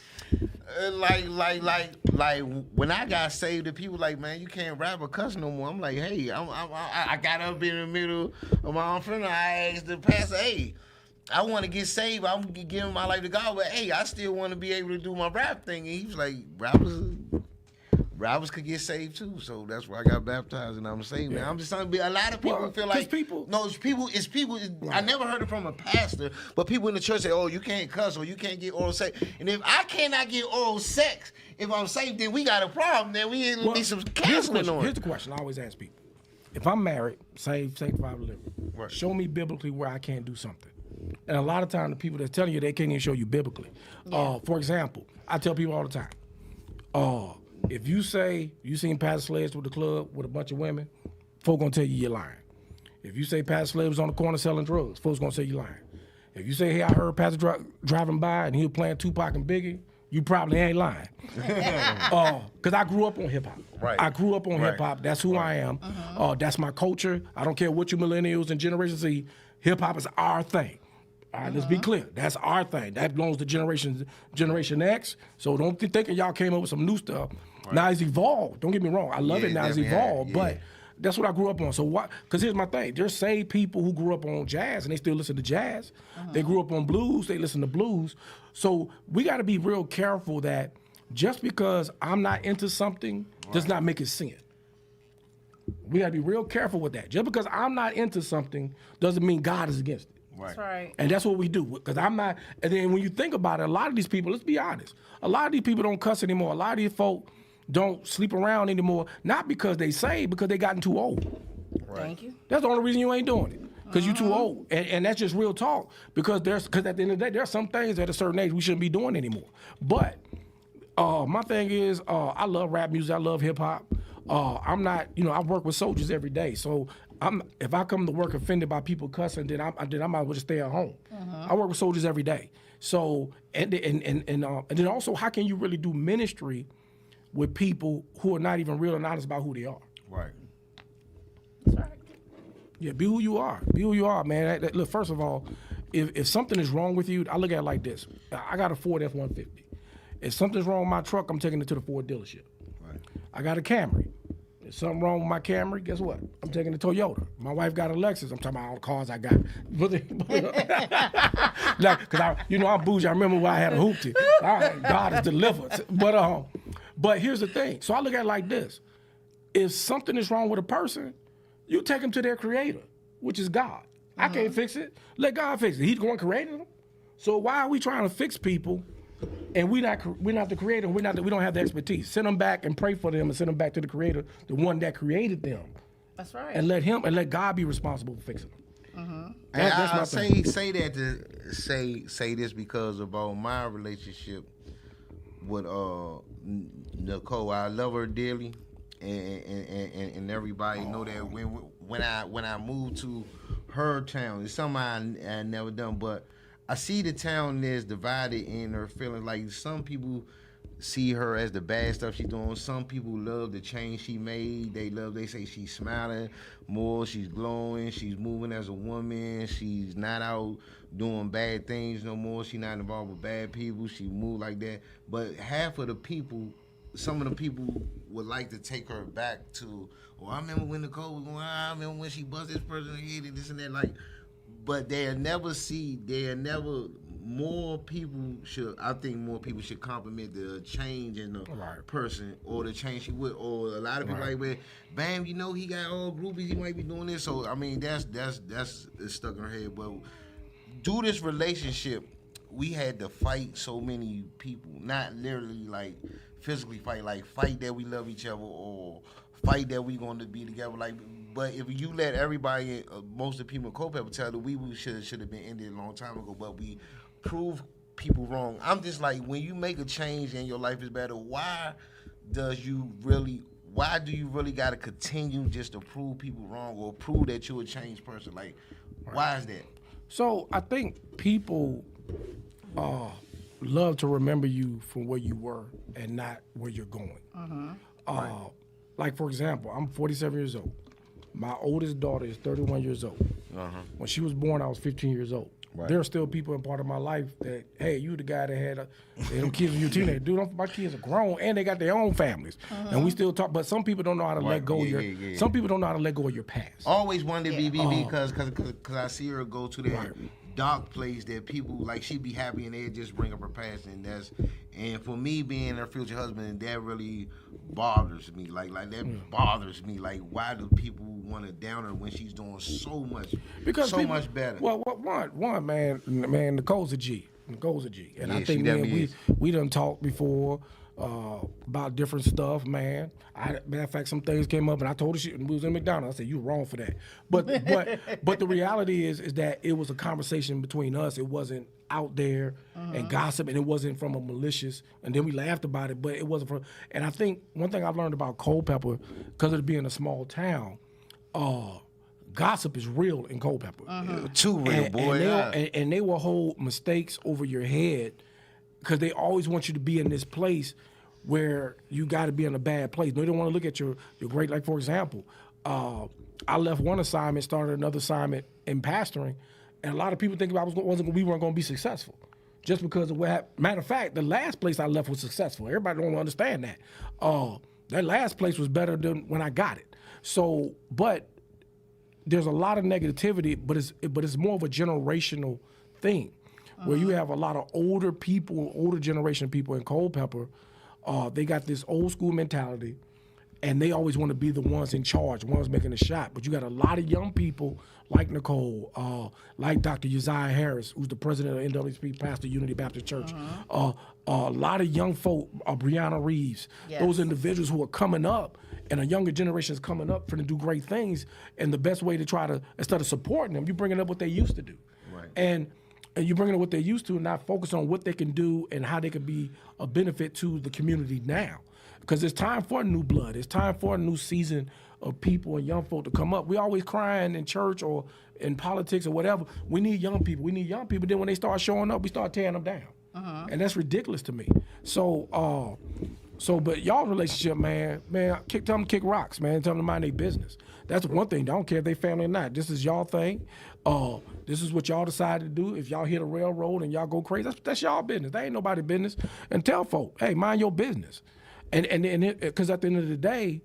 when I got saved, the people like, man, you can't rap or cuss no more. I'm like, hey, I got up in the middle of my own friend. I asked the pastor, hey, I want to get saved. I'm giving my life to God, but hey, I still want to be able to do my rap thing. And he was like, rappers could get saved too, so that's why I got baptized and I'm saved. Yeah. Now I'm just trying to be. A lot of people feel like it's people. Right. I never heard it from a pastor, but people in the church say, "Oh, you can't cuss or you can't get oral sex." And if I cannot get oral sex, if I'm saved, then we got a problem. Then we need some counseling on. Here's the question I always ask people: if I'm married, saved, sanctified, delivered, right, show me biblically where I can't do something. And a lot of times, the people that's telling you they can't even show you biblically. Yeah. For example, I tell people all the time. If you say you seen Pastor Sledge with the club with a bunch of women, folks gonna tell you you're lying. If you say Pastor Sledge was on the corner selling drugs, folks gonna say you're lying. If you say, hey, I heard Pastor driving by and he was playing Tupac and Biggie, you probably ain't lying. Because I grew up on hip hop. Right. I grew up on hip hop. That's who I am. That's my culture. I don't care what you millennials and Generation Z. Hip hop is our thing. All right, let's be clear. That's our thing. That belongs to Generation X. So don't be thinking y'all came up with some new stuff. Right. Now it's evolved. Don't get me wrong. I love it now. It's evolved. But that's what I grew up on. So what? Because here's my thing. There's saved people who grew up on jazz and they still listen to jazz. They grew up on blues. They listen to blues. So we got to be real careful that just because I'm not into something does not make it sin. We got to be real careful with that. Just because I'm not into something doesn't mean God is against it. Right. That's right. And that's what we do. Because I'm not, and then when you think about it, a lot of these people, let's be honest, a lot of these people don't cuss anymore. A lot of these folk don't sleep around anymore, not because they saved, because they gotten too old. Right. Thank you. That's the only reason you ain't doing it. Because you're too old. And that's just real talk. Because at the end of the day, there are some things at a certain age we shouldn't be doing anymore. But my thing is, I love rap music. I love hip hop. I'm not, I work with soldiers every day. So if I come to work offended by people cussing, then I might as well just stay at home. I work with soldiers every day. So and then also, how can you really do ministry with people who are not even real and honest about who they are? Right. That's right. Yeah, be who you are. Be who you are, man. Look, first of all, if something is wrong with you, I look at it like this. I got a Ford F-150. If something's wrong with my truck, I'm taking it to the Ford dealership. Right. I got a Camry. If something wrong with my Camry, guess what? I'm taking a Toyota. My wife got a Lexus. I'm talking about all the cars I got. Because I'm bougie. I remember when I had a hoopty. God has delivered. But here's the thing. So I look at it like this. If something is wrong with a person, you take them to their creator, which is God. I can't fix it. Let God fix it. He's the one creating them. So why are we trying to fix people? And we're not the creator. We don't have the expertise. Send them back and pray for them, and send them back to the creator, the one that created them. That's right. And let God be responsible for fixing them. That's my thing. Say this because about my relationship with Nicole. I love her dearly, and everybody know that when I moved to her town, it's something I never done, but I see the town is divided in her feelings. Like some people see her as the bad stuff she's doing. Some people love the change she made. They say she's smiling more, she's glowing, she's moving as a woman, she's not out doing bad things no more, she's not involved with bad people, she moved like that. But half of the people, some of the people would like to take her back to, I remember when Nicole was going, I remember when she buzzed this person in the head and this and that, like. But more people should compliment the change in the person or the change she would, or a lot of people like, well, bam, he got all groupies, he might be doing this. So, I mean, that's stuck in her head. But through this relationship, we had to fight so many people, not literally like physically fight, like fight that we love each other or fight that we going to be together. Like, but if you let everybody, most of the people in Culpeper tell that we should have been ended a long time ago, but we prove people wrong. I'm just like, when you make a change and your life is better, why why do you really got to continue just to prove people wrong or prove that you're a changed person? Like, why is that? So I think people love to remember you from where you were and not where you're going. Like, for example, I'm 47 years old. My oldest daughter is 31 years old. When she was born, I was 15 years old. Right. There are still people in part of my life that, hey, you the guy that had them kids when you were a teenager. Dude, my kids are grown and they got their own families. And we still talk, but some people don't know how to let go of your, some people don't know how to let go of your past. Always wanted to be because I see her go to that dark place that people, like, she be happy and they just bring up her past, and for me being her future husband, that really bothers me. Like that bothers me. Like, why do people want to down her when she's doing so much, much better? Well, one man, Nicole's a G. And I think, man, we done talked before about different stuff, man. Matter of fact, some things came up, and I told her we was in McDonald's. I said, "You wrong for that." But the reality is that it was a conversation between us. It wasn't out there and gossip, and it wasn't from a malicious. And then we laughed about it, but it wasn't from. And I think one thing I've learned about Culpeper, because of it being a small town, gossip is real in Culpeper. Too real, boy. And they will hold mistakes over your head because they always want you to be in this place where you got to be in a bad place. They don't want to look at your great. Like, for example, I left one assignment, started another assignment in pastoring, and a lot of people think we weren't going to be successful just because of what happened. Matter of fact, the last place I left was successful. Everybody don't understand that. That last place was better than when I got it. So, but there's a lot of negativity, but it's more of a generational thing, where you have a lot of older generation people in Culpeper. They got this old school mentality, and they always want to be the ones in charge, ones making the shot. But you got a lot of young people like Nicole, like Dr. Uzziah Harris, who's the president of NWSP, pastor Unity Baptist Church. A lot of young folk, Brianna Reeves, those individuals who are coming up, and a younger generation is coming up for to do great things. And the best way to try to, instead of supporting them, you bringing up what they used to do. Right. And you bringing up what they used to and not focus on what they can do and how they can be a benefit to the community now. Because it's time for new blood. It's time for a new season of people and young folk to come up. We always crying in church or in politics or whatever. We need young people. Then when they start showing up, we start tearing them down. And that's ridiculous to me. But y'all relationship, man, tell them to kick rocks, man. Tell them to mind their business. That's one thing. I don't care if they family or not. This is y'all thing. This is what y'all decide to do. If y'all hit a railroad and y'all go crazy, that's y'all business. That ain't nobody's business. And tell folk, hey, mind your business. And because at the end of the day,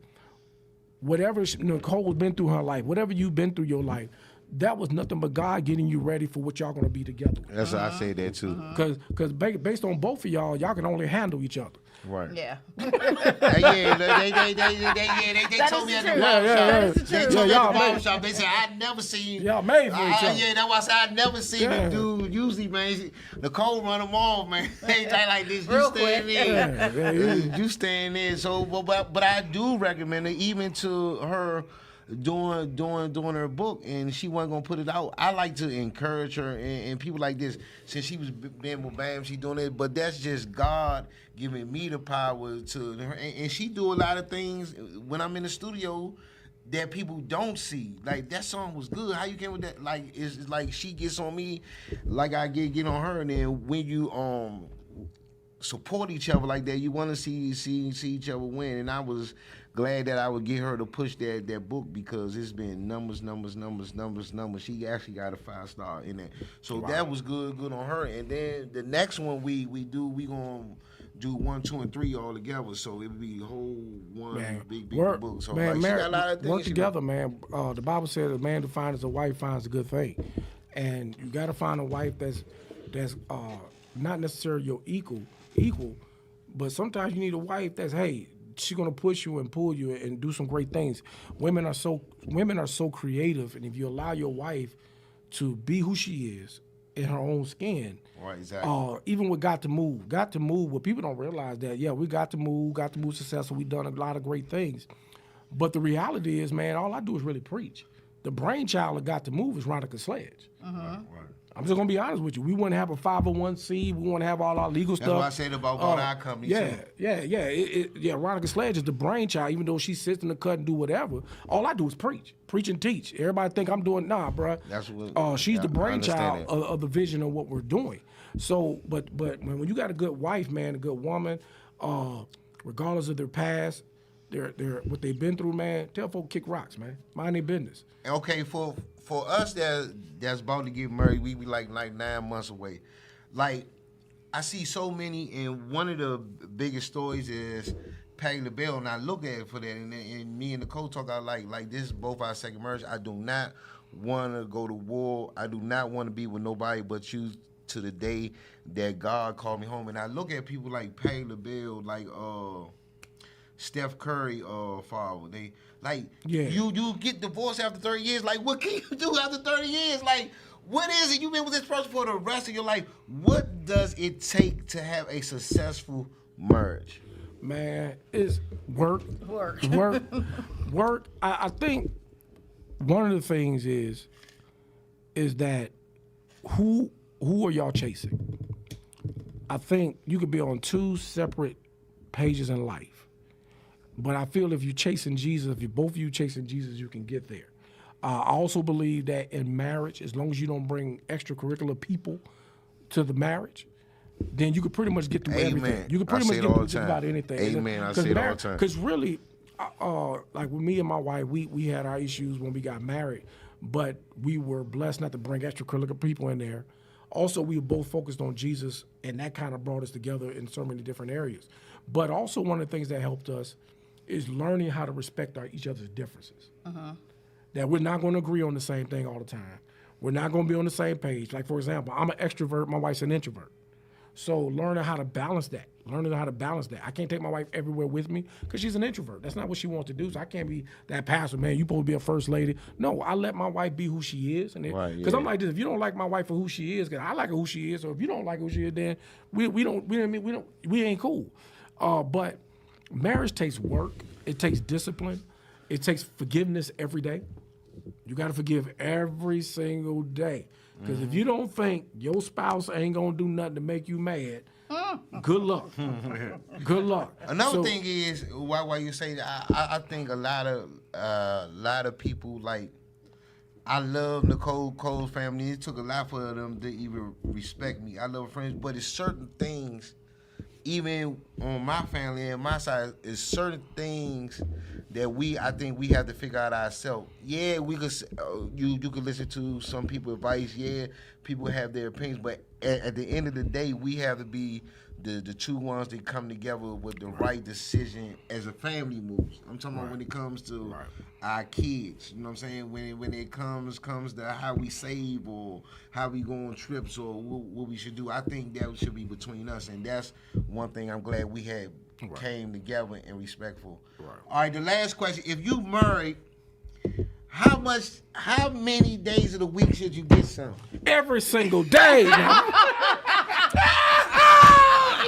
whatever Nicole's been through her life, whatever you've been through your life, that was nothing but God getting you ready for what y'all gonna be together with. That's what I say that too. Because based on both of y'all can only handle each other. Right. Yeah. They told me at the barbershop. They told me at the barbershop. They said I'd never seen y'all made for each other. Yeah, that's why I said I'd never seen a dude. Usually, man, Nicole run them off, man. They like this. You staying in. You staying in. So, but I do recommend it, even to her doing her book, and she wasn't gonna put it out. I like to encourage her and people like this. Since she was being with BAM, she doing it, but that's just God giving me the power to her. And she do a lot of things when I'm in the studio that people don't see. Like, that song was good. How you came with that? Like, it's like she gets on me, like I get on her. And then when you support each other like that, you want to see each other win. And I was glad that I would get her to push that book, because it's been numbers. She actually got a 5-star in it. So that was good on her. And then the next one we gonna do 1, 2, and 3 all together. So it would be a whole big book. So man, she got a lot of things. Work together, man. The Bible says a man to find as a wife finds a good thing. And you gotta find a wife that's not necessarily your equal, but sometimes you need a wife that's, hey, she's gonna push you and pull you and do some great things. Women are so creative, and if you allow your wife to be who she is in her own skin, right, exactly. Even with got to move. What people don't realize that, we got to move successful. We've done a lot of great things, but the reality is, man, all I do is really preach. The brainchild of Got to Move is Ronica Sledge. Right. I'm just gonna be honest with you. We wouldn't have a 501c. We wouldn't have all our legal That's stuff. what I said about our company too. Yeah. Veronica Sledge is the brainchild. Even though she sits in the cut and do whatever, all I do is preach and teach. Everybody think I'm doing bruh. That's what. She's the brainchild of of the vision of what we're doing. So, but when you got a good wife, man, a good woman, regardless of their past, their what they've been through, man, tell folk kick rocks, man. Mind their business. Okay, for us that's about to get married, we be like 9 months away. Like, I see so many, and one of the biggest stories is Patti LaBelle, and I look at it for that, and me and Nicole talk out like this is both our second marriage. I do not want to go to war. I do not want to be with nobody but you to the day that God called me home. And I look at people like Patti LaBelle, like Steph Curry, father. They like you get divorced after 30 years. Like, what can you do after 30 years? Like, what is it? You've been with this person for the rest of your life. What does it take to have a successful marriage? Man, it's work. I think one of the things is that who are y'all chasing? I think you could be on two separate pages in life, but I feel if you're chasing Jesus, if both of you chasing Jesus, you can get there. I also believe that in marriage, as long as you don't bring extracurricular people to the marriage, then you could pretty much get through everything. You could pretty much get through just about anything. Amen. I say it all the time. Because really, like with me and my wife, we had our issues when we got married, but we were blessed not to bring extracurricular people in there. Also, we were both focused on Jesus, and that kind of brought us together in so many different areas. But also one of the things that helped us is learning how to respect each other's differences. That we're not going to agree on the same thing all the time. We're not going to be on the same page. Like, for example, I'm an extrovert, my wife's an introvert. So learning how to balance that. I can't take my wife everywhere with me because she's an introvert. That's not what she wants to do. So I can't be that passive, man. You supposed to be a first lady. No, I let my wife be who she is. Because I'm like this, if you don't like my wife for who she is, because I like her who she is, or if you don't like who she is, then we ain't cool. But marriage takes work. It takes discipline. It takes forgiveness every day. You got to forgive every single day. Because if you don't think your spouse ain't going to do nothing to make you mad, good luck. Good luck. Another thing is, why you say that, I think a lot of people, like, I love Nicole Cole's family. It took a lot for them to even respect me. I love friends, but it's certain things, even on my family and my side, is certain things that I think we have to figure out ourselves. Yeah, we could you could listen to some people's advice. Yeah, people have their opinions, but at the end of the day, we have to be the two ones that come together with the right decision as a family moves. I'm talking about when it comes to our kids. You know what I'm saying? When it comes to how we save or how we go on trips or what we should do, I think that should be between us, and that's one thing I'm glad we had came together and respectful. All right, the last question: if you married, how many days of the week should you get some? Every single day.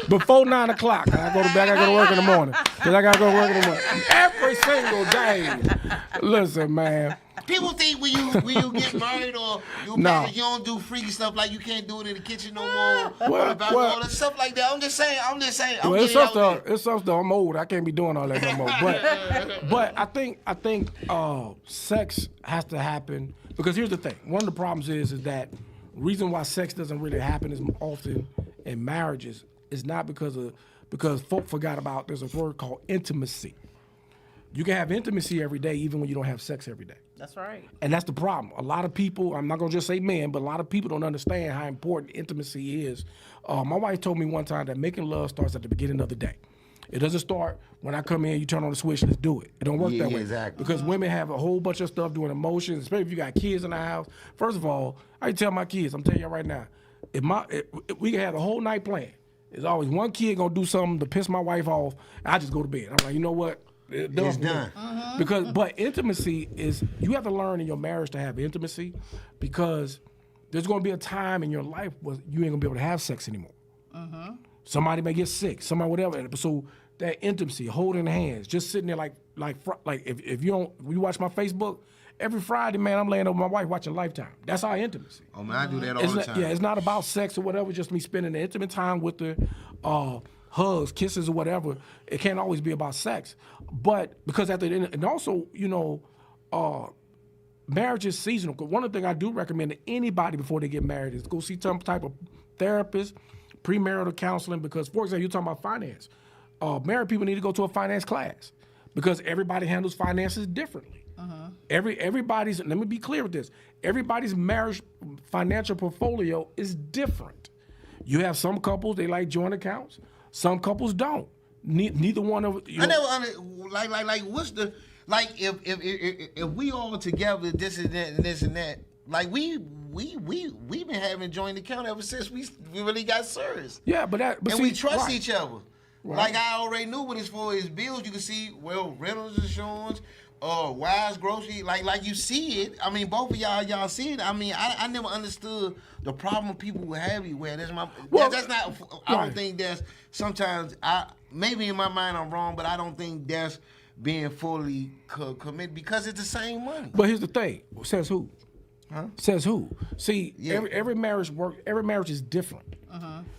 Before 9 o'clock, I go to work in the morning. Every single day. Listen, man. People think when you get married or you don't do freaky stuff, like you can't do it in the kitchen no more. All that stuff like that. I'm just saying. It's stuff though. I'm old. I can't be doing all that no more. But I think sex has to happen because here's the thing. One of the problems is that reason why sex doesn't really happen as often in marriages is not because folk forgot about there's a word called intimacy. You can have intimacy every day even when you don't have sex every day. That's right. And that's the problem. A lot of people, I'm not going to just say men, but a lot of people don't understand how important intimacy is. My wife told me one time that making love starts at the beginning of the day. It doesn't start when I come in, you turn on the switch, let's do it. It don't work that way. Exactly. Because women have a whole bunch of stuff doing emotions, especially if you got kids in the house. First of all, I tell my kids, I'm telling you right now, if we can have the whole night planned, there's always one kid going to do something to piss my wife off, I just go to bed. I'm like, you know what? It's done. But intimacy is, you have to learn in your marriage to have intimacy because there's going to be a time in your life where you ain't going to be able to have sex anymore. Somebody may get sick, somebody whatever. So that intimacy, holding hands, just sitting there like if you watch my Facebook, Every Friday, man, I'm laying over my wife watching Lifetime. That's our intimacy. Oh man, I do that all It's the not, time. yeah, it's not about sex or whatever. Just me spending the intimate time with her, hugs, kisses, or whatever. It can't always be about sex, but because at the end, and also, marriage is seasonal. 'Cause one of the things I do recommend to anybody before they get married is go see some type of therapist, premarital counseling. Because, for example, you're talking about finance. Married people need to go to a finance class because everybody handles finances differently. Everybody's, let me be clear with this, everybody's marriage financial portfolio is different. You have some couples, they like joint accounts. Some couples don't. Neither one of I never like what's the like if we all together this and that and this and that, like we've been having joint account ever since we really got serious. Yeah, but and see, we trust right. each other. Right. Like I already knew what it's for his bills. You can see rentals insurance, Wise grocery, like you see it. I mean, both of y'all see it. I mean, I never understood the problem people would have you where that's that's not. I don't think that's sometimes maybe in my mind I'm wrong, but I don't think that's being fully committed because it's the same money. But here's the thing: says who? Huh? Says who? See, Yeah. every marriage is different.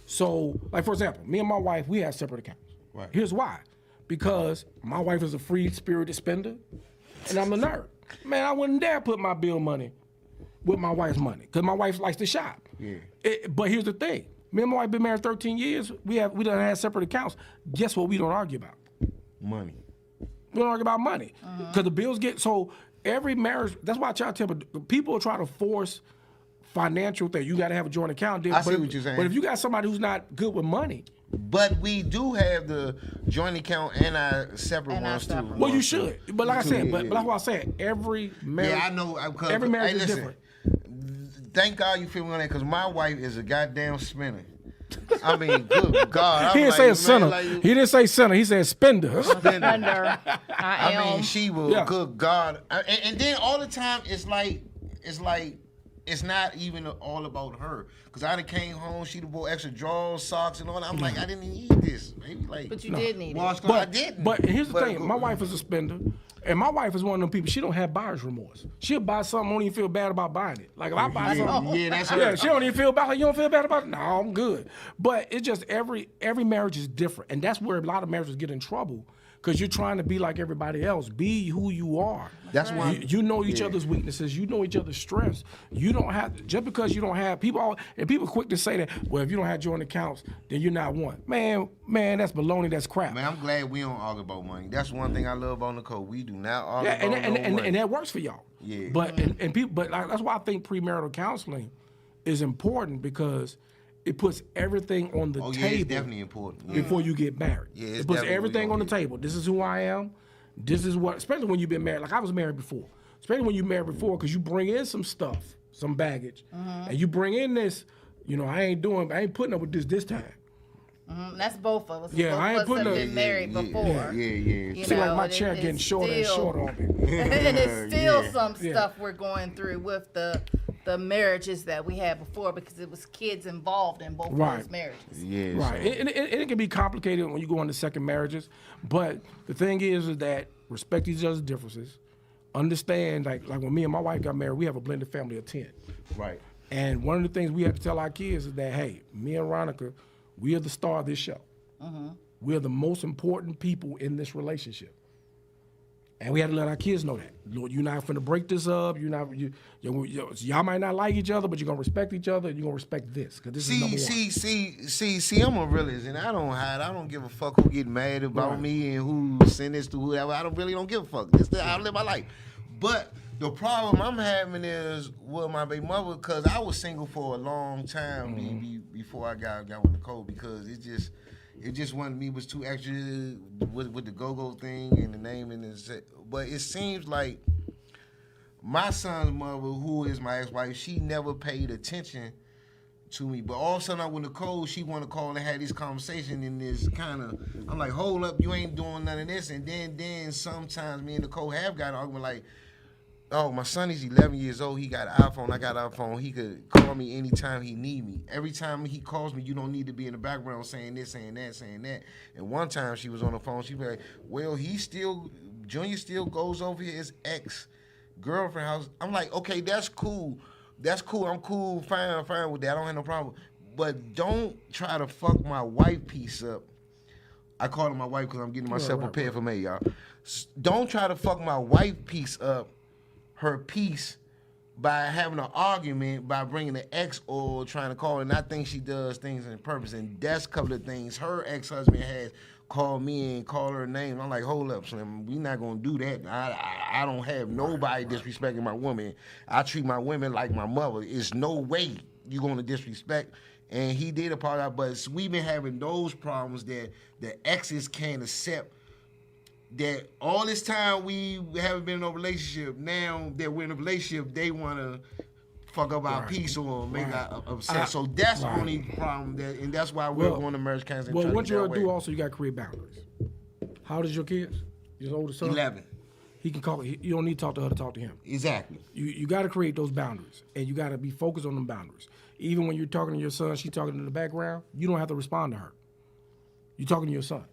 So, like for example, me and my wife, we have separate accounts. Right. Here's why: because my wife is a free-spirited spender, and I'm a nerd. Man, I wouldn't dare put my bill money with my wife's money because my wife likes to shop. Yeah. But here's the thing: me and my wife been married 13 years. We done had separate accounts. Guess what? We don't argue about Money. We don't argue about money because the bills get so. Every marriage, that's why I try to tell people try to force financial thing. You got to have a joint account. I see what you're saying. But if you got somebody who's not good with money, But we do have the joint account and our separate And our ones too. separate well, you should. But like I said, Yeah, but yeah. that's what I said. Every marriage, Yeah, I know. every marriage hey, is listen, different. Thank God you feel me on that because my wife is a goddamn spinner. I mean, good God. He I'm didn't say a man, sinner. like, He didn't say sinner. He said spender. spinner. Under I mean, she will. Yeah. Good God. And then all the time, it's like it's not even all about her. Cause I done came home, she done bought extra drawers, socks, and all that. I'm like, I didn't need this, baby. Like, But you did need wash it. clothes. I didn't. But here's the thing: my wife is a spender, and my wife is one of them people. She don't have buyer's remorse. She'll buy something, don't even feel bad about buying it. Like if I buy something, yeah, that's her. yeah, she don't even feel bad. Like you don't feel bad about it. No, I'm good. But it's just every marriage is different, and that's where a lot of marriages get in trouble. Because you're trying to be like everybody else. Be who you are. That's why you know each other's weaknesses. You know each other's strengths. You don't have just because you don't have people quick to say that. Well, if you don't have joint accounts, then you're not one. Man, that's baloney. That's crap. Man, I'm glad we don't argue about money. That's one thing I love about Nicole. We do not argue Yeah, about no money. and that works for y'all. Yeah. But and people, but like, that's why I think premarital counseling is important because it puts everything on the Oh yeah, table it's definitely important. Yeah. before you get married. Yeah, it's it puts definitely everything on the important. table. This is who I am. This is what, especially when you've been married. Like I was married before. Especially when you married before, because you bring in some stuff, some baggage, and you bring in this. You know, I ain't putting up with this time. That's both of us. Yeah, both I ain't of us putting have up- been married before. Yeah. You See, like know, my and chair it's getting shorter and still- shorter on me. And it's still Yeah. some Yeah. stuff we're going through with the marriages that we had before because it was kids involved in both Right. of those marriages. Yeah. Right, So. and it can be complicated when you go into second marriages, but the thing is that respect each other's differences. Understand, like when me and my wife got married, we have a blended family of 10. Right. And one of the things we have to tell our kids is that, hey, me and Ronica, we are the star of this show. We are the most important people in this relationship. And we had to let our kids know that. Lord, you're not finna break this up. Y'all might not like each other, but you're gonna respect each other. And you're gonna respect this, because this is number one. See, I'm a realist, and I don't hide. I don't give a fuck who get mad about Right. me and who send this to whoever. I don't give a fuck. This is how I live my life. But the problem I'm having is with my baby mother, because I was single for a long time before I got with Nicole, because it just wanted me was too extra with the go-go thing and the name and the. But it seems like my son's mother, who is my ex-wife, she never paid attention to me. But all of a sudden, with Nicole, she want to call and have this conversation in this kind of. I'm like, hold up, you ain't doing none of this. And then sometimes me and Nicole have got an argument like, oh, my son is 11 years old. He got an iPhone. I got an iPhone. He could call me anytime he need me. Every time he calls me, you don't need to be in the background saying this, saying that, saying that. And one time she was on the phone. She was like, well, Junior still goes over his ex girlfriend house. I'm like, okay, that's cool. That's cool. I'm cool, fine with that. I don't have no problem. But don't try to fuck my wife piece up. I call her my wife because I'm getting myself prepared for me, y'all. Don't try to fuck my wife piece up, her piece, by having an argument, by bringing the ex or trying to call her. And I think she does things on purpose. And that's a couple of things her ex-husband has called me and called her name. I'm like, hold up, Slim. We not going to do that. I don't have nobody disrespecting my woman. I treat my women like my mother. It's no way you going to disrespect. And he did apologize, but we've been having those problems that the exes can't accept. That all this time we haven't been in a relationship. Now that we're in a relationship, they want to fuck up our peace or make us upset. So that's the only problem, and that's why we're going to marriage counseling. Well, what you gotta do also, you gotta create boundaries. How old is your kids? Your oldest son? 11. He can call. You don't need to talk to her to talk to him. Exactly. You got to create those boundaries, and you got to be focused on them boundaries. Even when you're talking to your son, she's talking in the background. You don't have to respond to her. You're talking to your son.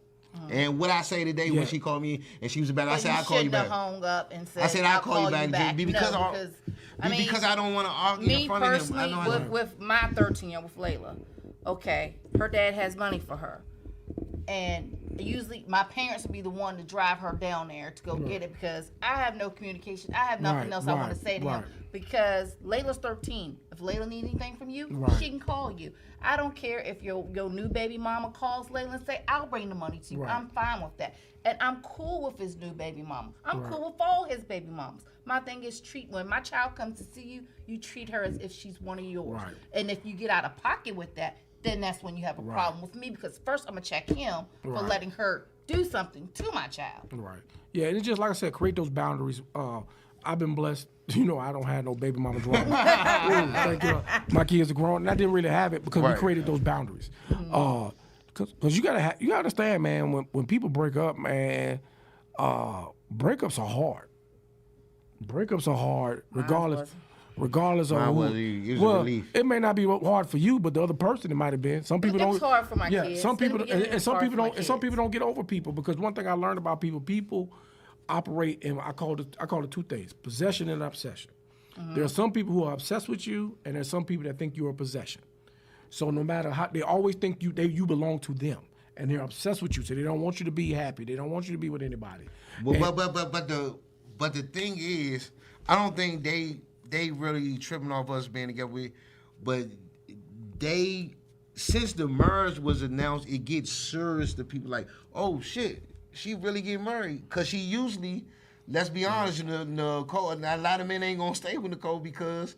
And what I say today when she called me and she was about, I said I'll call you back. Hung up and said, I said I'll call you back. Because I don't want to argue in front of him. Me personally, with my 13-year-old, with Layla, okay, her dad has money for her, and usually my parents would be the one to drive her down there to go get it because I have no communication. I have nothing else I want to say to him because Layla's 13. If Layla needs anything from you, she can call you. I don't care if your new baby mama calls Layla and say, I'll bring the money to you. I'm fine with that. And I'm cool with his new baby mama. I'm cool with all his baby mamas. My thing is when my child comes to see you, you treat her as if she's one of yours. And if you get out of pocket with that, then that's when you have a problem with me because first I'm going to check him for letting her do something to my child. Yeah, and it's just like I said, create those boundaries. I've been blessed. You know, I don't have no baby mama drama. My kids are grown, and I didn't really have it because we created those boundaries. Because you gotta understand, man. When people break up, man, breakups are hard. Breakups are hard, regardless of who. It may not be hard for you, but the other person it might have been. Some people don't. It's hard for my kids. Some people and some people don't. And some people don't get over people because one thing I learned about people operate in I call it two things: possession and obsession. There are some people who are obsessed with you, and there's some people that think you're a possession. So no matter how, they always think you belong to them, and they're obsessed with you. So they don't want you to be happy. They don't want you to be with anybody. But the thing is, I don't think they really tripping off us being together. But since the marriage was announced, it gets serious to people like, oh shit, she really get married. Because she usually, let's be honest, Nicole, a lot of men ain't going to stay with Nicole because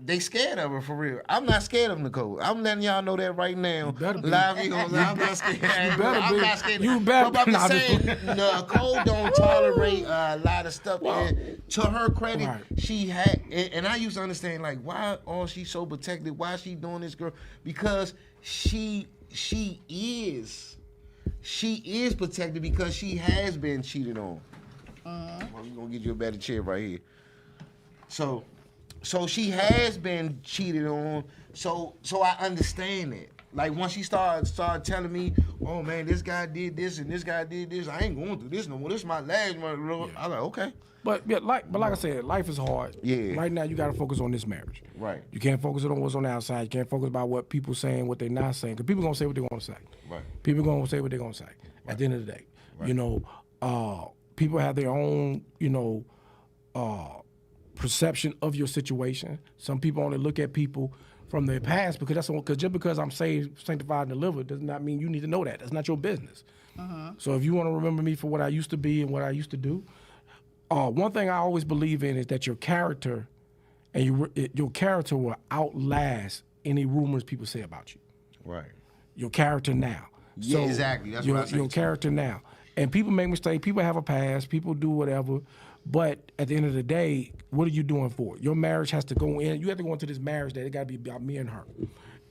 they scared of her for real. I'm not scared of Nicole. I'm letting y'all know that right now. Live, I'm not scared. I'm not scared. You better be. I'm about to say, Nicole don't tolerate a lot of stuff. And to her credit, she had, and I used to understand, like, why she so protected? Why she doing this, girl? Because she is protected because she has been cheated on. Well, we're going to get you a better chair right here. So she has been cheated on. So I understand it. Like once she started telling me, oh man, this guy did this and this guy did this, I ain't going through this no more. This is my last one. I was like, okay. But like I said, life is hard. Yeah. Right now you gotta focus on this marriage. Right. You can't focus on what's on the outside. You can't focus about what people saying, what they're not saying. Because people gonna say what they want to say. Right. People gonna say what they're gonna say. At the end of the day. Right. People have their own, perception of your situation. Some people only look at people from their past because just because I'm saved, sanctified, and delivered does not mean you need to know that. That's not your business. So if you want to remember me for what I used to be and what I used to do, one thing I always believe in is that your character and your character will outlast any rumors people say about you. Right. Your character now. Yeah, exactly. That's what I say. Your character now. And people make mistakes. People have a past. People do whatever. But at the end of the day, what are you doing for it? Your marriage has to go in. You have to go into this marriage that it got to be about me and her.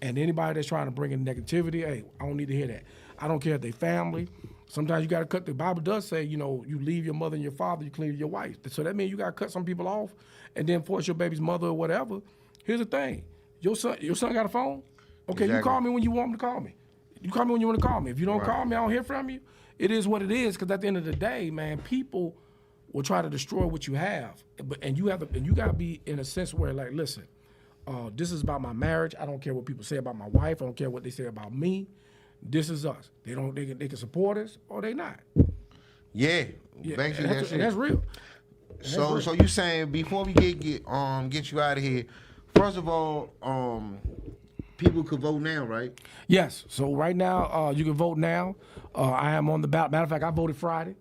And anybody that's trying to bring in negativity, hey, I don't need to hear that. I don't care if they family. Sometimes you got to cut. The Bible does say, you leave your mother and your father, you cleave to your wife. So that means you got to cut some people off and then force your baby's mother or whatever. Here's the thing. Your son got a phone? Okay, exactly. You call me when you want him to call me. You call me when you want to call me. If you don't call me, I don't hear from you. It is what it is because at the end of the day, man, people will try to destroy what you have. And you gotta be in a sense where like, listen, this is about my marriage. I don't care what people say about my wife. I don't care what they say about me. This is us. They can support us or they not. Yeah, Yeah, basically that's it. that's real. So you saying before we get you out of here, first of all, people could vote now, right? Yes. So right now, you can vote now. I am on the ballot. Matter of fact, I voted Friday.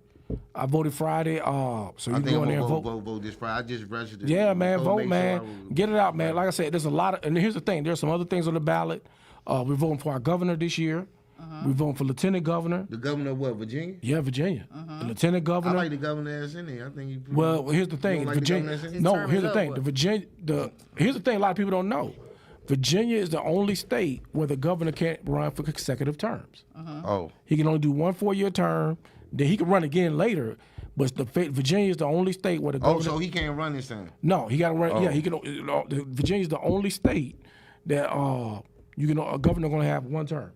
So you can go in there and vote this Friday. I just registered. Yeah, man, vote, make man. sure Get it out, man. Like I said, there's a lot of, and here's the thing. There's some other things on the ballot. We're voting for our governor this year. We're voting for lieutenant governor. The governor of what, Virginia? Yeah, Virginia. The lieutenant governor. I like the governor that's in there. I think he. Well, here's the thing. Like Virginia. No, Here's the thing. Here's the thing. A lot of people don't know. Virginia is the only state where the governor can't run for consecutive terms. Oh. He can only do 1 4-year term. Then he can run again later. But Virginia is the only state where the governor. Oh, so he can't run this time. No, he got to run. Oh. Yeah, he can. Virginia is the only state that a governor going to have 1 term.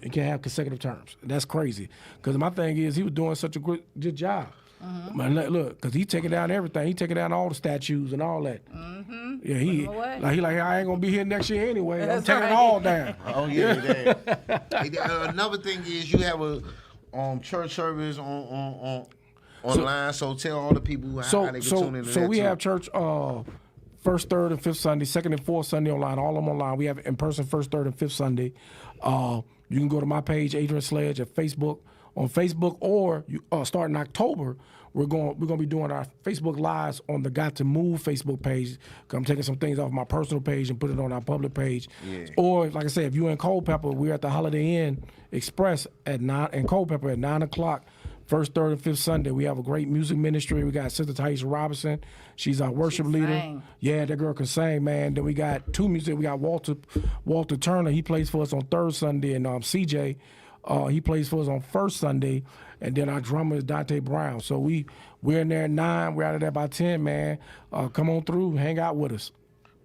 He can't have consecutive terms. That's crazy. Because my thing is, he was doing such a good job. Man, look, because he taking down everything. He taking down all the statues and all that. Yeah, he I ain't gonna be here next year anyway. I'm taking it all down. Oh yeah. Another thing is you have a church service online. So tell all the people how they can tune into that. So we have church first, third, and fifth Sunday, second and fourth Sunday online, all of them online. We have in person first, third, and fifth Sunday. You can go to my page, Adrian Sledge, at Facebook. On Facebook, or starting October, we're going to be doing our Facebook Lives on the Got to Move Facebook page. Cause I'm taking some things off my personal page and put it on our public page. Yeah. Or like I said, if you're in Culpeper, we're at the Holiday Inn Express in Culpeper at 9:00. First, third, and fifth Sunday, we have a great music ministry. We got Sister Taisha Robinson. She's our worship leader. Sing. Yeah, that girl can sing, man. Then we got 2 music. We got Walter Turner. He plays for us on third Sunday, and CJ. He plays for us on first Sunday, and then our drummer is Dante Brown. So we're in there at 9. We're out of there by 10, man. Come on through, hang out with us.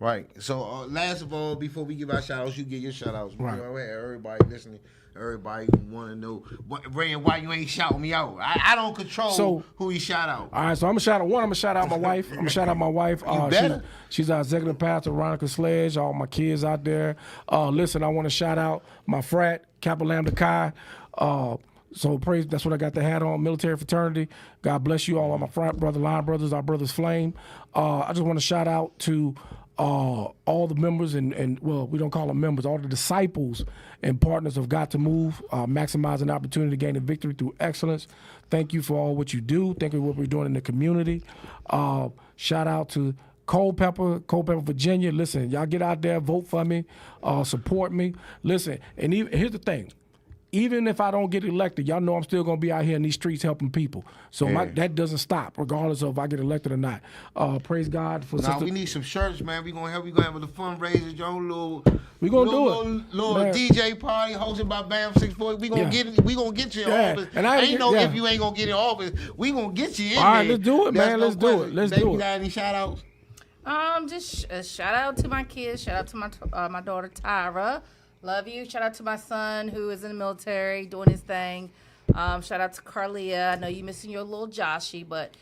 Right. So last of all, before we give our shout outs, you get your shout outs. Right. Everybody listening, everybody want to know, Ray, why you ain't shouting me out? I don't control who you shout out. All right, so I'm going to shout out one. I'm going to shout out my wife. You better. She's our executive pastor, Veronica Sledge, all my kids out there. Listen, I want to shout out my frat, Kappa Lambda Chi. So praise, that's what I got the hat on, military fraternity. God bless you all my frat brother, line brothers, our brothers Flame. I just want to shout out to all the members and well, we don't call them members, all the disciples and partners of Got to Move, maximizing opportunity to gain a victory through excellence. Thank you for all what you do. Thank you for what we're doing in the community. Shout out to Culpeper, Virginia. Listen, y'all get out there, vote for me, support me. Listen, and here's the thing. Even if I don't get elected, y'all know I'm still going to be out here in these streets helping people. So that doesn't stop, regardless of if I get elected or not. Praise God for we need some shirts, man. We're going to help. We're going to have a fundraiser, your own little DJ party hosted by Bam 640. We're going to get you in office. And if you ain't going to get in office, we're going to get you in there. All right, let's do it, man. Let's do it. You got any shout outs? Just a shout out to my kids. Shout out to my daughter Tyra. Love you. Shout out to my son who is in the military doing his thing. Shout out to Carlia. I know you're missing your little Joshy, but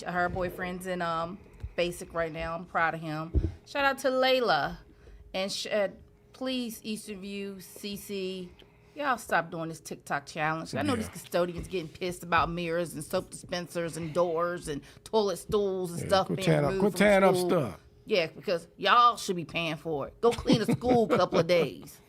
her boyfriend's in basic right now. I'm proud of him. Shout out to Layla. And please, Eastern View, CC, y'all stop doing this TikTok challenge. I know these custodians getting pissed about mirrors and soap dispensers and doors and toilet stools and stuff being removed Quit tearing up school. stuff. Yeah, because y'all should be paying for it. Go clean a school a couple of days.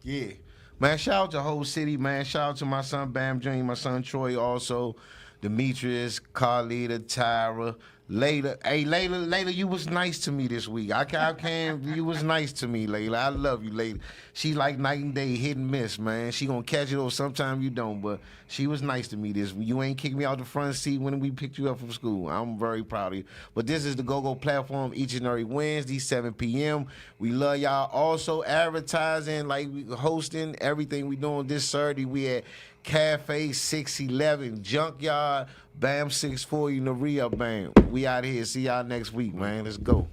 Yeah. Man, shout out to the whole city, man. Shout out to my son Bam Jr., my son Troy also, Demetrius, Carlita, Tyra, Layla. Hey, Layla, you was nice to me this week. I can't, you was nice to me, Layla. I love you, Layla. She like night and day, hit and miss, man. She gonna catch it or sometimes you don't, but she was nice to me this week. You ain't kicked me out the front seat when we picked you up from school. I'm very proud of you. But this is the Go-Go platform each and every Wednesday, 7 p.m. We love y'all. Also advertising, like we hosting, everything we doing this Saturday. We at Cafe 611 Junkyard, Bam 640, Naria Bam. We out here. See y'all next week, man. Let's go.